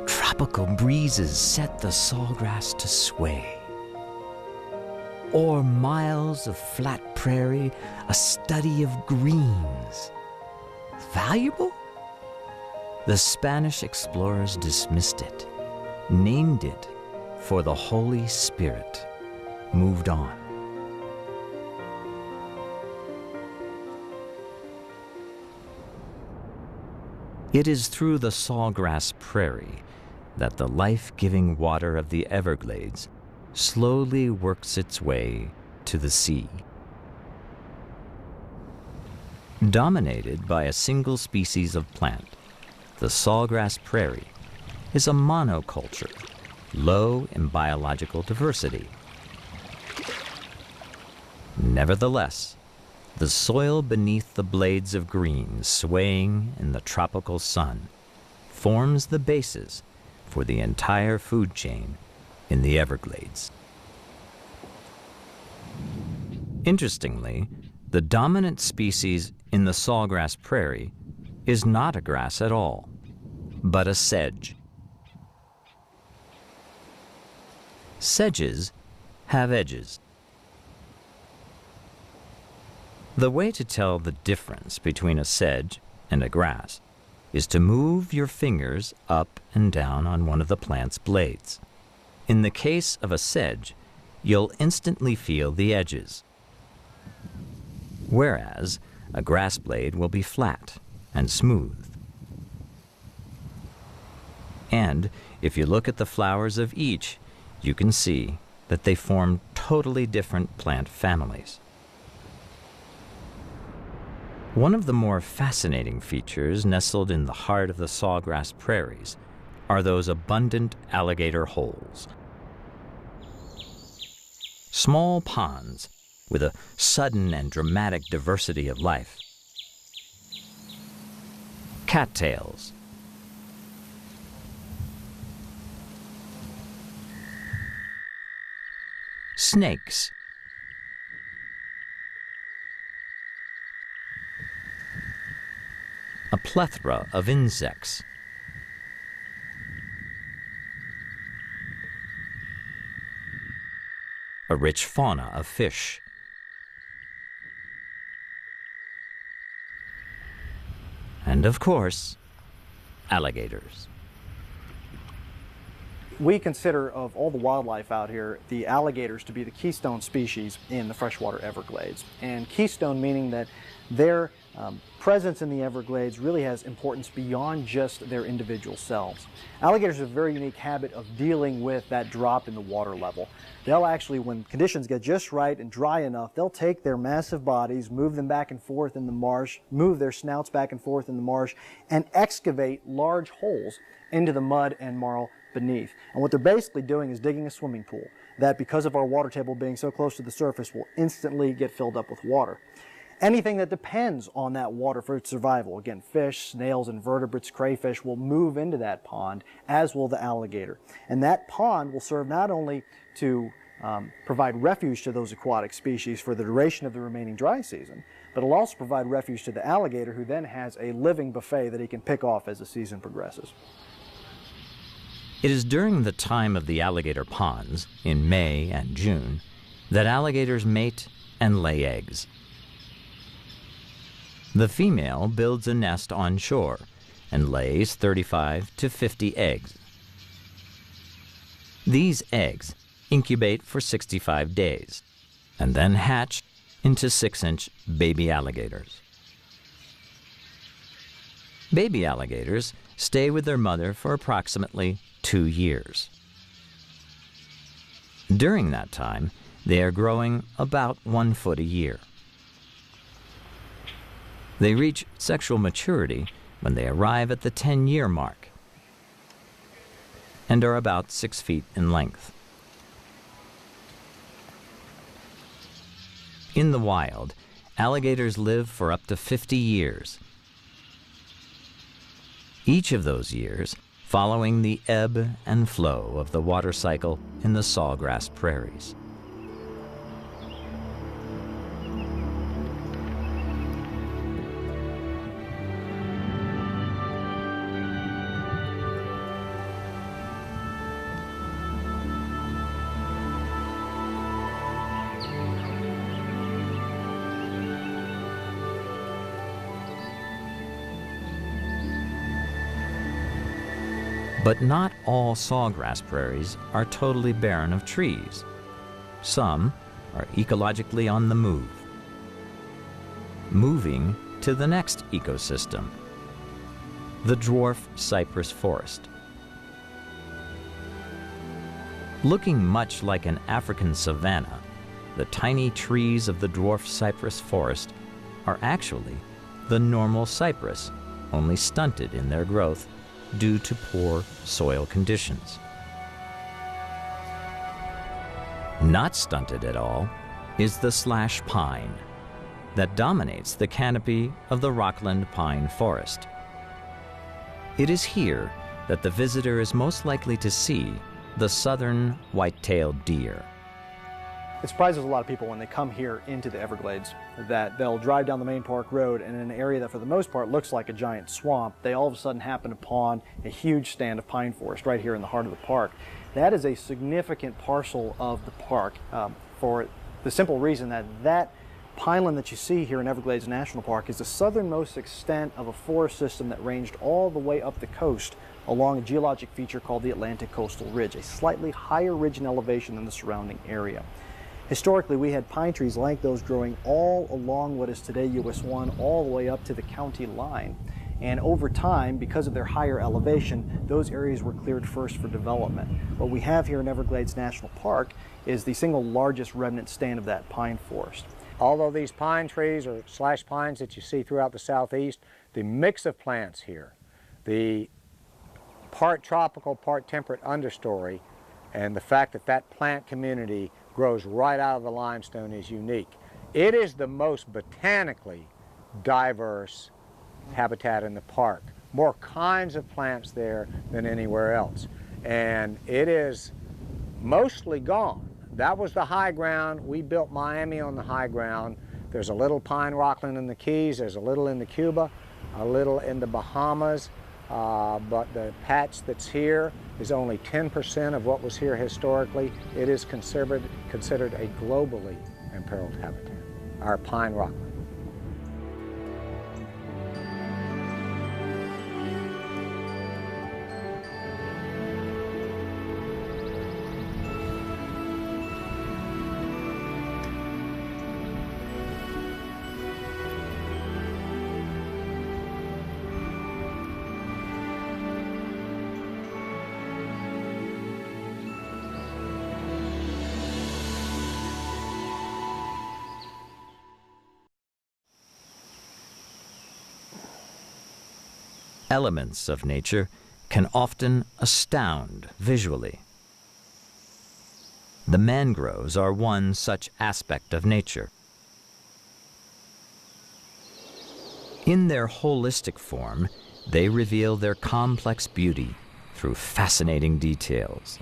S1: Tropical breezes set the sawgrass to sway. O'er miles of flat prairie, a study of greens. Valuable? The Spanish explorers dismissed it, named it for the Holy Spirit, moved on. It is through the sawgrass prairie that the life-giving water of the Everglades slowly works its way to the sea. Dominated by a single species of plant, the sawgrass prairie is a monoculture, low in biological diversity. Nevertheless, the soil beneath the blades of green swaying in the tropical sun forms the basis for the entire food chain in the Everglades. Interestingly, the dominant species in the sawgrass prairie is not a grass at all, but a sedge. Sedges have edges. The way to tell the difference between a sedge and a grass is to move your fingers up and down on one of the plant's blades. In the case of a sedge, you'll instantly feel the edges, whereas a grass blade will be flat and smooth. And if you look at the flowers of each, you can see that they form totally different plant families. One of the more fascinating features nestled in the heart of the sawgrass prairies are those abundant alligator holes. Small ponds with a sudden and dramatic diversity of life. Cattails, snakes, a plethora of insects, a rich fauna of fish, and of course, alligators.
S2: We consider, of all the wildlife out here, the alligators to be the keystone species in the freshwater Everglades. And keystone meaning that their presence in the Everglades really has importance beyond just their individual selves. Alligators have a very unique habit of dealing with that drop in the water level. They'll actually, when conditions get just right and dry enough, they'll take their massive bodies, move them back and forth in the marsh, move their snouts back and forth in the marsh, and excavate large holes into the mud and marl beneath. And what they're basically doing is digging a swimming pool that, because of our water table being so close to the surface, will instantly get filled up with water. Anything that depends on that water for its survival, again, fish, snails, invertebrates, crayfish, will move into that pond, as will the alligator. And that pond will serve not only to provide refuge to those aquatic species for the duration of the remaining dry season, but it'll also provide refuge to the alligator, who then has a living buffet that he can pick off as the season progresses.
S1: It is during the time of the alligator ponds, in May and June, that alligators mate and lay eggs. The female builds a nest on shore and lays 35 to 50 eggs. These eggs incubate for 65 days and then hatch into 6-inch baby alligators. Baby alligators stay with their mother for approximately 2 years. During that time, they are growing about 1 foot a year. They reach sexual maturity when they arrive at the 10-year mark and are about 6 feet in length. In the wild, alligators live for up to 50 years Each of those years following the ebb and flow of the water cycle in the sawgrass prairies. But not all sawgrass prairies are totally barren of trees. Some are ecologically on the move, moving to the next ecosystem, the dwarf cypress forest. Looking much like an African savanna, the tiny trees of the dwarf cypress forest are actually the normal cypress, only stunted in their growth due to poor soil conditions. Not stunted at all is the slash pine that dominates the canopy of the Rockland pine forest. It is here that the visitor is most likely to see the southern white-tailed deer.
S2: It surprises a lot of people when they come here into the Everglades that they'll drive down the main park road, and in an area that for the most part looks like a giant swamp, they all of a sudden happen upon a huge stand of pine forest right here in the heart of the park. That is a significant parcel of the park for the simple reason that that pineland that you see here in Everglades National Park is the southernmost extent of a forest system that ranged all the way up the coast along a geologic feature called the Atlantic Coastal Ridge, a slightly higher ridge in elevation than the surrounding area. Historically, we had pine trees like those growing all along what is today US 1 all the way up to the county line. And over time, because of their higher elevation, those areas were cleared first for development. What we have here in Everglades National Park is the single largest remnant stand of that pine forest.
S3: Although these pine trees or slash pines that you see throughout the southeast, the mix of plants here, the part tropical, part temperate understory, and the fact that that plant community grows right out of the limestone is unique. It is the most botanically diverse habitat in the park. More kinds of plants there than anywhere else. And it is mostly gone. That was the high ground. We built Miami on the high ground. There's a little pine rockland in the Keys, there's a little in the Cuba, a little in the Bahamas, but the patch that's here is only 10% of what was here historically. It is considered a globally imperiled habitat, our pine rockland.
S1: Elements of nature can often astound visually. The mangroves are one such aspect of nature. In their holistic form, they reveal their complex beauty through fascinating details.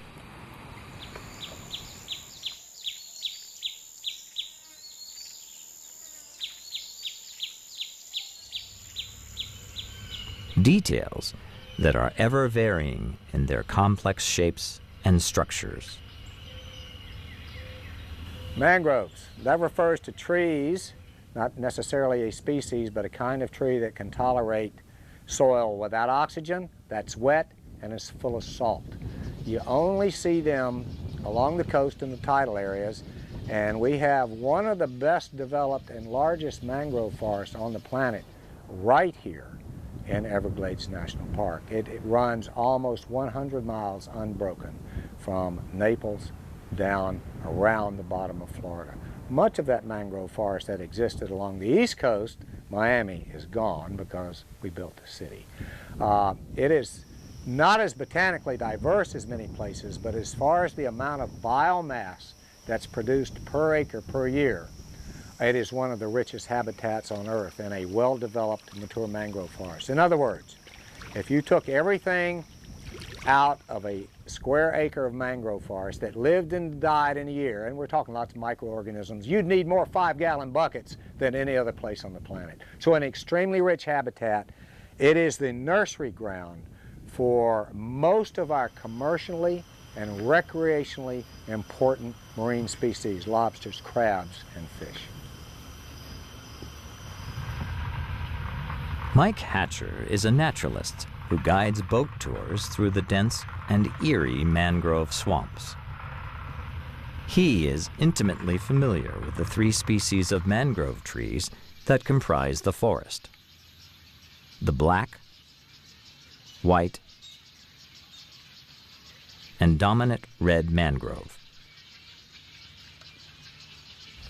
S1: Details that are ever varying in their complex shapes and structures.
S3: Mangroves, that refers to trees, not necessarily a species, but a kind of tree that can tolerate soil without oxygen, that's wet, and is full of salt. You only see them along the coast in the tidal areas, and we have one of the best developed and largest mangrove forests on the planet right here in Everglades National Park. It runs almost 100 miles unbroken from Naples down around the bottom of Florida. Much of that mangrove forest that existed along the east coast, Miami, is gone because we built the city. It is not as botanically diverse as many places, but as far as the amount of biomass that's produced per acre per year, it is one of the richest habitats on Earth in a well-developed mature mangrove forest. In other words, If you took everything out of a square acre of mangrove forest that lived and died in a year, and we're talking lots of microorganisms, you'd need more 5-gallon buckets than any other place on the planet. So an extremely rich habitat. It is the nursery ground for most of our commercially and recreationally important marine species, lobsters, crabs, and fish.
S1: Mike Hatcher is a naturalist who guides boat tours through the dense and eerie mangrove swamps. He is intimately familiar with the 3 species of mangrove trees that comprise the forest: the black, white, and dominant red mangrove.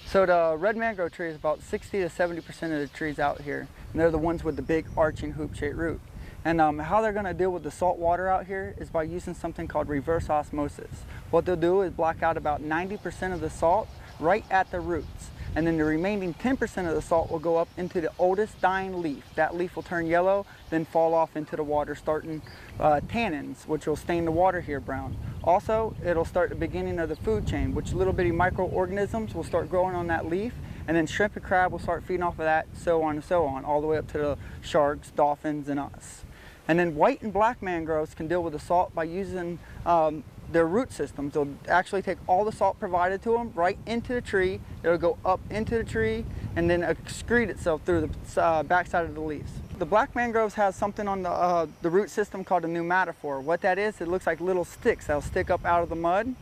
S4: So the red mangrove tree is about 60 to 70% of the trees out here, and they're the ones with the big arching hoop-shaped root. And how they're going to deal with the salt water out here is by using something called reverse osmosis. What they'll do is block out about 90% of the salt right at the roots, and then the remaining 10% of the salt will go up into the oldest dying leaf. That leaf will turn yellow, then fall off into the water, starting tannins, which will stain the water here brown. Also, it'll start the beginning of the food chain, which little bitty microorganisms will start growing on that leaf, and then shrimp and crab will start feeding off of that, so on and so on, all the way up to the sharks, dolphins, and us. And then white and black mangroves can deal with the salt by using their root systems. They'll actually take all the salt provided to them right into the tree. It'll go up into the tree and then excrete itself through the backside of the leaves. The black mangroves has something on the root system called a pneumatophore. What that is, it looks like little sticks that'll stick up out of the mud,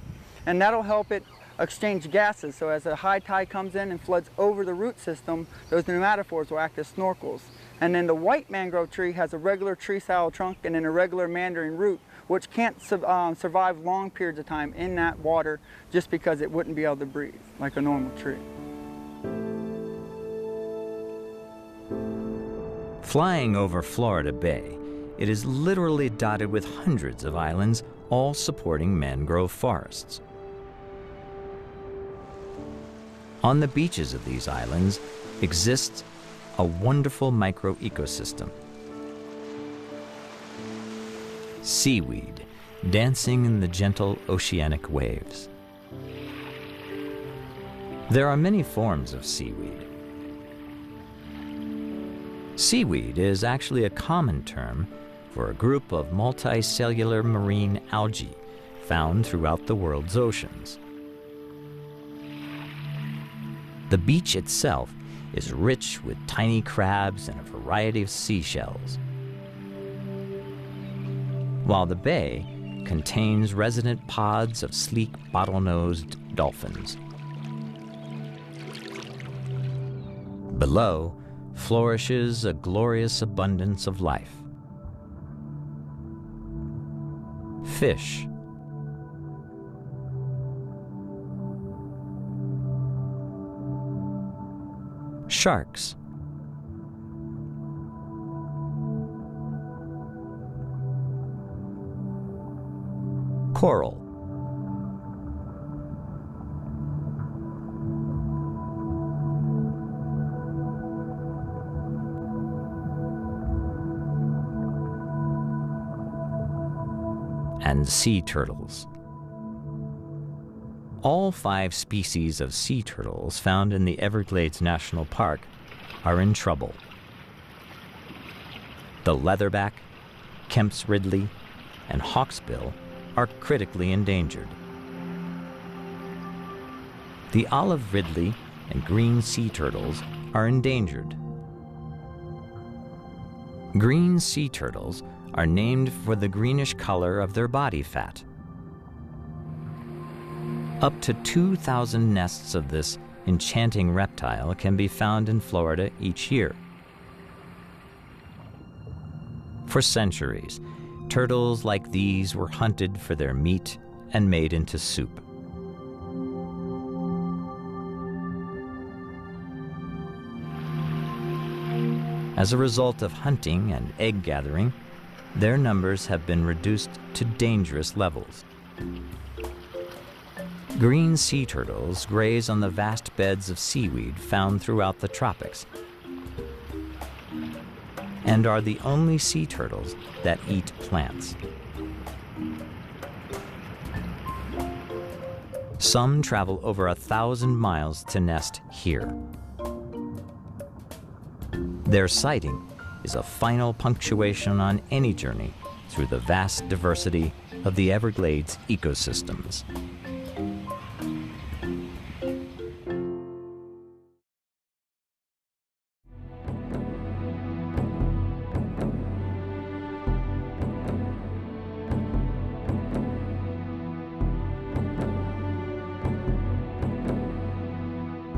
S4: and that'll help it exchange gases. So as a high tide comes in and floods over the root system, those pneumatophores will act as snorkels. And then the white mangrove tree has a regular tree-style trunk and an irregular meandering root, which can't survive long periods of time in that water just because it wouldn't be able to breathe like a normal tree.
S1: Flying over Florida Bay, it is literally dotted with hundreds of islands, all supporting mangrove forests. On the beaches of these islands exists a wonderful micro-ecosystem. Seaweed dancing in the gentle oceanic waves. There are many forms of seaweed. Seaweed is actually a common term for a group of multicellular marine algae found throughout the world's oceans. The beach itself is rich with tiny crabs and a variety of seashells, while the bay contains resident pods of sleek bottlenose dolphins. Below flourishes a glorious abundance of life. Fish, sharks, coral, and sea turtles. All 5 species of sea turtles found in the Everglades National Park are in trouble. The leatherback, Kemp's ridley, and hawksbill are critically endangered. The olive ridley and green sea turtles are endangered. Green sea turtles are named for the greenish color of their body fat. Up to 2,000 nests of this enchanting reptile can be found in Florida each year. For centuries, turtles like these were hunted for their meat and made into soup. As a result of hunting and egg gathering, their numbers have been reduced to dangerous levels. Green sea turtles graze on the vast beds of seaweed found throughout the tropics. and are the only sea turtles that eat plants. Some travel over 1,000 miles to nest here. Their sighting is a final punctuation on any journey through the vast diversity of the Everglades ecosystems.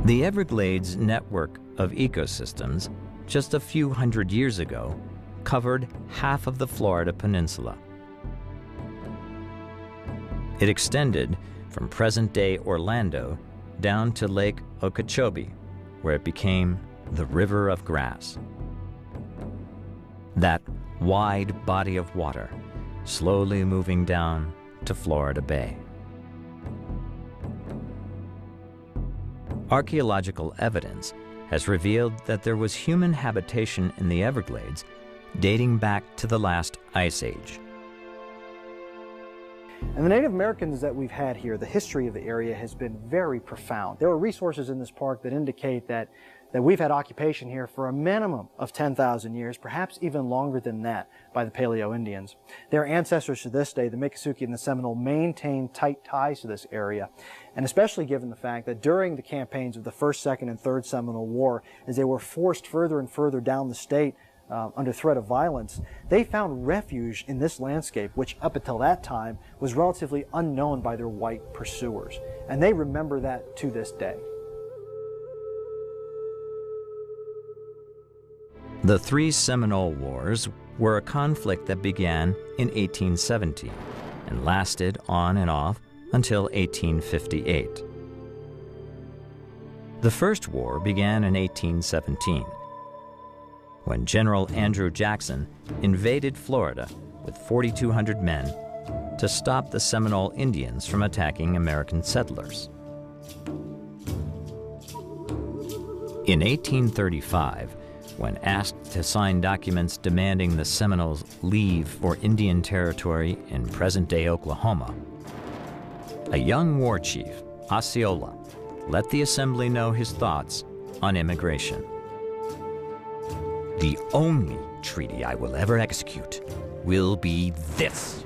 S1: The Everglades network of ecosystems, just a few hundred years ago, covered half of the Florida peninsula. It extended from present-day Orlando down to Lake Okeechobee, where it became the River of Grass. That wide body of water slowly moving down to Florida Bay. Archaeological evidence has revealed that there was human habitation in the Everglades dating back to the last ice age.
S2: And the Native Americans that we've had here, the history of the area has been very profound. There are resources in this park that indicate that we've had occupation here for a minimum of 10,000 years, perhaps even longer than that, by the Paleo-Indians. Their ancestors to this day, the Miccosukee and the Seminole, maintain tight ties to this area, and especially given the fact that during the campaigns of the First, Second, and Third Seminole War, as they were forced further and further down the state under threat of violence, they found refuge in this landscape, which up until that time was relatively unknown by their white pursuers. And they remember that to this day.
S1: The Three Seminole Wars were a conflict that began in 1817 and lasted on and off until 1858. The First War began in 1817, when General Andrew Jackson invaded Florida with 4,200 men to stop the Seminole Indians from attacking American settlers. In 1835, when asked to sign documents demanding the Seminoles leave for Indian territory in present-day Oklahoma, a young war chief, Osceola, let the assembly know his thoughts on immigration. "The only treaty I will ever execute will be this."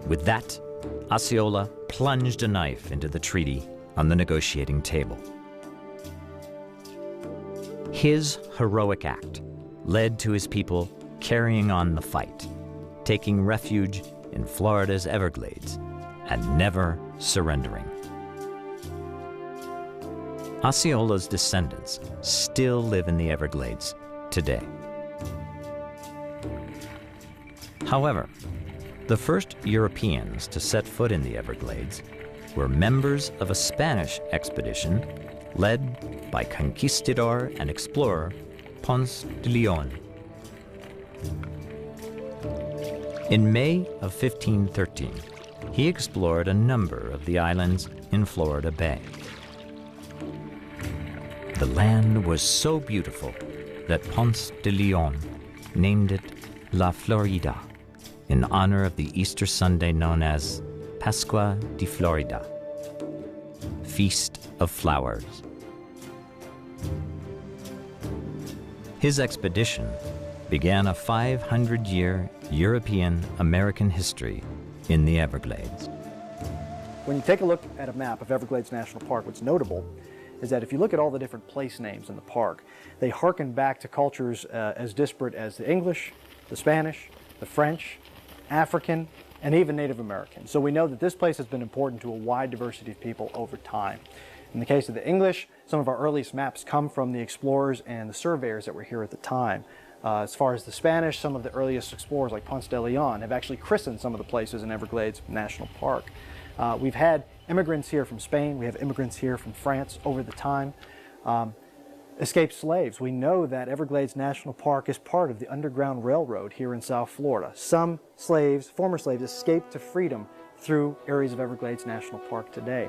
S1: With that, Osceola plunged a knife into the treaty on the negotiating table. His heroic act led to his people carrying on the fight, taking refuge in Florida's Everglades, and never surrendering. Osceola's descendants still live in the Everglades today. However, the first Europeans to set foot in the Everglades were members of a Spanish expedition led by conquistador and explorer Ponce de Leon. In May of 1513, he explored a number of the islands in Florida Bay. The land was so beautiful that Ponce de Leon named it La Florida in honor of the Easter Sunday known as Pascua de Florida, Feast of Flowers. His expedition began a 500-year European-American history in the Everglades.
S2: When you take a look at a map of Everglades National Park, what's notable is that if you look at all the different place names in the park, they harken back to cultures as disparate as the English, the Spanish, the French, African, and even Native American. So we know that this place has been important to a wide diversity of people over time. In the case of the English, some of our earliest maps come from the explorers and the surveyors that were here at the time. As far as the Spanish, some of the earliest explorers like Ponce de Leon have actually christened some of the places in Everglades National Park. We've had immigrants here from Spain, we have immigrants here from France over the time. Escaped slaves. We know that Everglades National Park is part of the Underground Railroad here in South Florida. Some slaves, former slaves, escaped to freedom through areas of Everglades National Park today.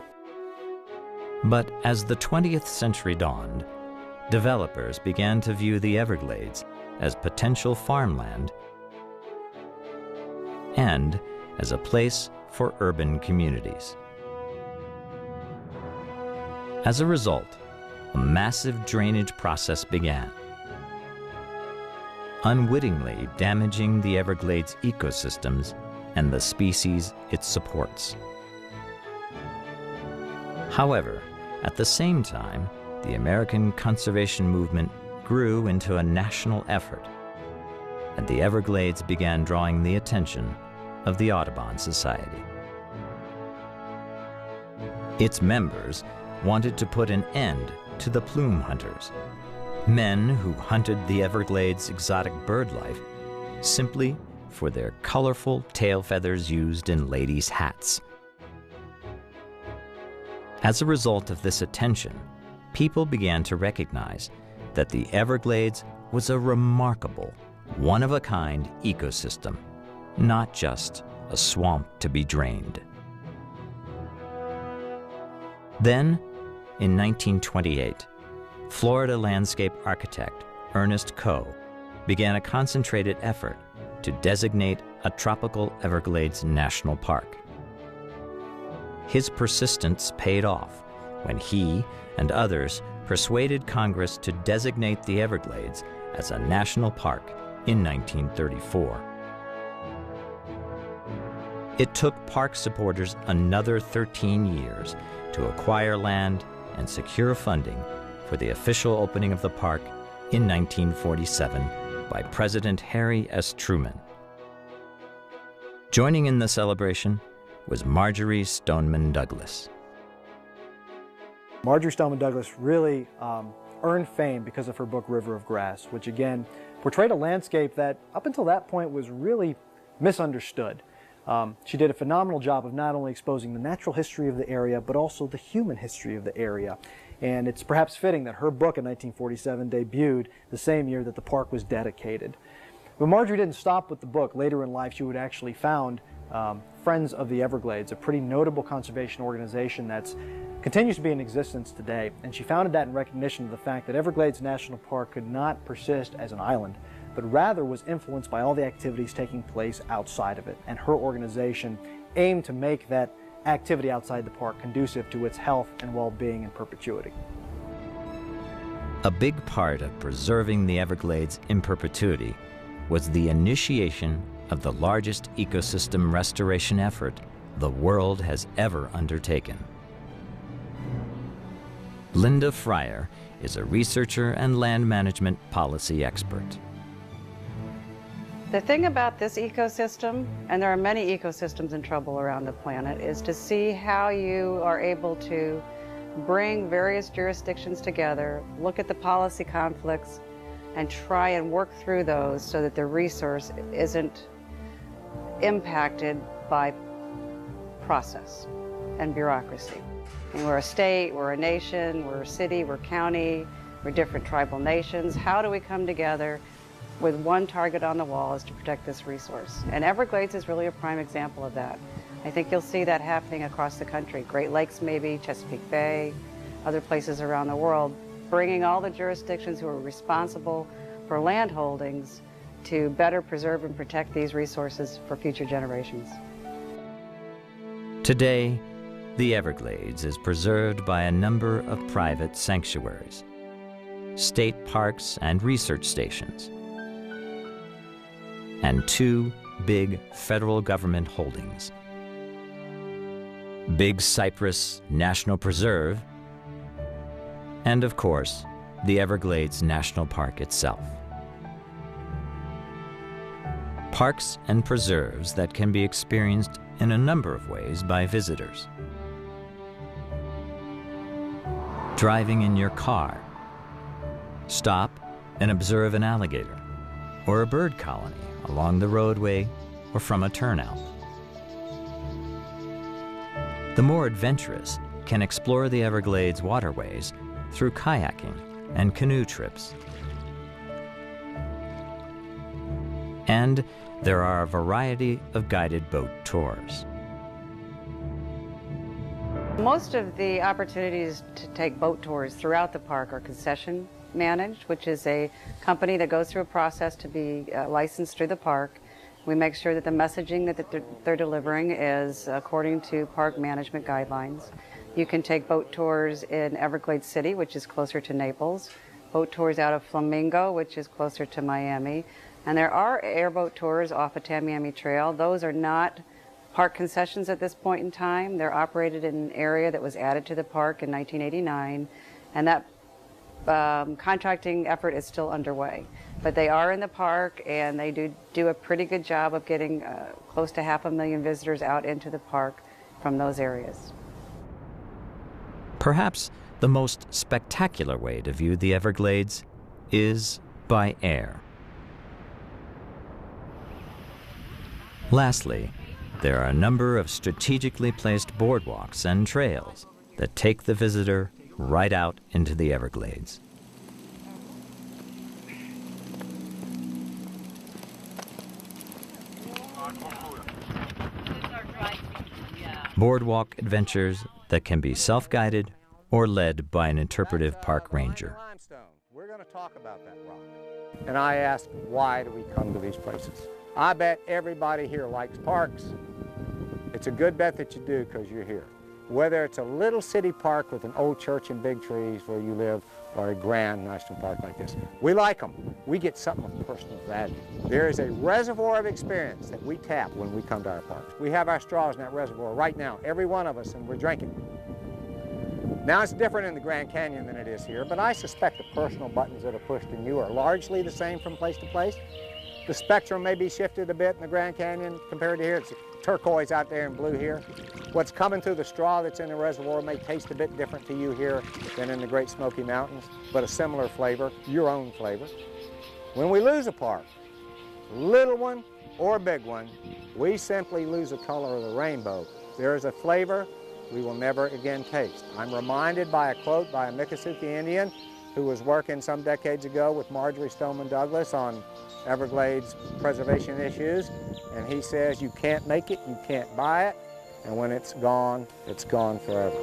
S1: But as the 20th century dawned, developers began to view the Everglades as potential farmland and as a place for urban communities. As a result, a massive drainage process began, unwittingly damaging the Everglades ecosystems and the species it supports. However, at the same time, the American conservation movement grew into a national effort, and the Everglades began drawing the attention of the Audubon Society. Its members wanted to put an end to the plume hunters, men who hunted the Everglades' exotic bird life simply for their colorful tail feathers used in ladies' hats. As a result of this attention, people began to recognize that the Everglades was a remarkable, one-of-a-kind ecosystem, not just a swamp to be drained. Then, in 1928, Florida landscape architect Ernest Coe began a concentrated effort to designate a tropical Everglades National Park. His persistence paid off when he and others persuaded Congress to designate the Everglades as a national park in 1934. It took park supporters another 13 years to acquire land and secure funding for the official opening of the park in 1947 by President Harry S. Truman. Joining in the celebration was Marjorie Stoneman Douglas.
S2: Marjorie Stoneman Douglas really earned fame because of her book River of Grass, which again portrayed a landscape that up until that point was really misunderstood. She did a phenomenal job of not only exposing the natural history of the area, but also the human history of the area. And it's perhaps fitting that her book in 1947 debuted the same year that the park was dedicated. But Marjorie didn't stop with the book. Later in life, she would actually found Friends of the Everglades, a pretty notable conservation organization that continues to be in existence today. And she founded that in recognition of the fact that Everglades National Park could not persist as an island, but rather was influenced by all the activities taking place outside of it. And her organization aimed to make that activity outside the park conducive to its health and well-being in perpetuity.
S1: A big part of preserving the Everglades in perpetuity was the initiation of the largest ecosystem restoration effort the world has ever undertaken. Linda Fryer is a researcher and land management policy expert.
S6: The thing about this ecosystem, and there are many ecosystems in trouble around the planet, is to see how you are able to bring various jurisdictions together, look at the policy conflicts, and try and work through those so that the resource isn't impacted by process and bureaucracy. And we're a state, we're a nation, we're a city, we're a county, we're different tribal nations. How do we come together with one target on the wall is to protect this resource? And Everglades is really a prime example of that. I think you'll see that happening across the country. Great Lakes maybe, Chesapeake Bay, other places around the world, bringing all the jurisdictions who are responsible for land holdings to better preserve and protect these resources for future generations.
S1: Today, the Everglades is preserved by a number of private sanctuaries, state parks and research stations, and 2 big federal government holdings: Big Cypress National Preserve, and of course, the Everglades National Park itself. Parks and preserves that can be experienced in a number of ways by visitors. Driving in your car, stop and observe an alligator or a bird colony along the roadway or from a turnout. The more adventurous can explore the Everglades waterways through kayaking and canoe trips. And there are a variety of guided boat tours.
S6: Most of the opportunities to take boat tours throughout the park are concession managed, which is a company that goes through a process to be licensed through the park. We make sure that the messaging that they're delivering is according to park management guidelines. You can take boat tours in Everglades City, which is closer to Naples, boat tours out of Flamingo, which is closer to Miami, and there are airboat tours off of Tamiami Trail. Those are not park concessions at this point in time. They're operated in an area that was added to the park in 1989, and that contracting effort is still underway. But they are in the park, and they do a pretty good job of getting close to 500,000 visitors out into the park from those areas.
S1: Perhaps the most spectacular way to view the Everglades is by air. Lastly, there are a number of strategically placed boardwalks and trails that take the visitor right out into the Everglades. Boardwalk adventures that can be self-guided or led by an interpretive park ranger.
S3: We're going to talk about that rock. And I ask, why do we come to these places? I bet everybody here likes parks. It's a good bet that you do because you're here. Whether it's a little city park with an old church and big trees where you live, or a grand national park like this, we like them. We get something of personal value. There is a reservoir of experience that we tap when we come to our parks. We have our straws in that reservoir right now, every one of us, and we're drinking. Now, it's different in the Grand Canyon than it is here, but I suspect the personal buttons that are pushed in you are largely the same from place to place. The spectrum may be shifted a bit in the Grand Canyon compared to here. It's turquoise out there and blue here. What's coming through the straw that's in the reservoir may taste a bit different to you here than in the Great Smoky Mountains, but a similar flavor, your own flavor. When we lose a park, little one or big one, we simply lose the color of the rainbow. There is a flavor we will never again taste. I'm reminded by a quote by a Miccosukee Indian who was working some decades ago with Marjorie Stoneman Douglas on Everglades preservation issues, and he says, you can't make it, you can't buy it, and when it's gone forever.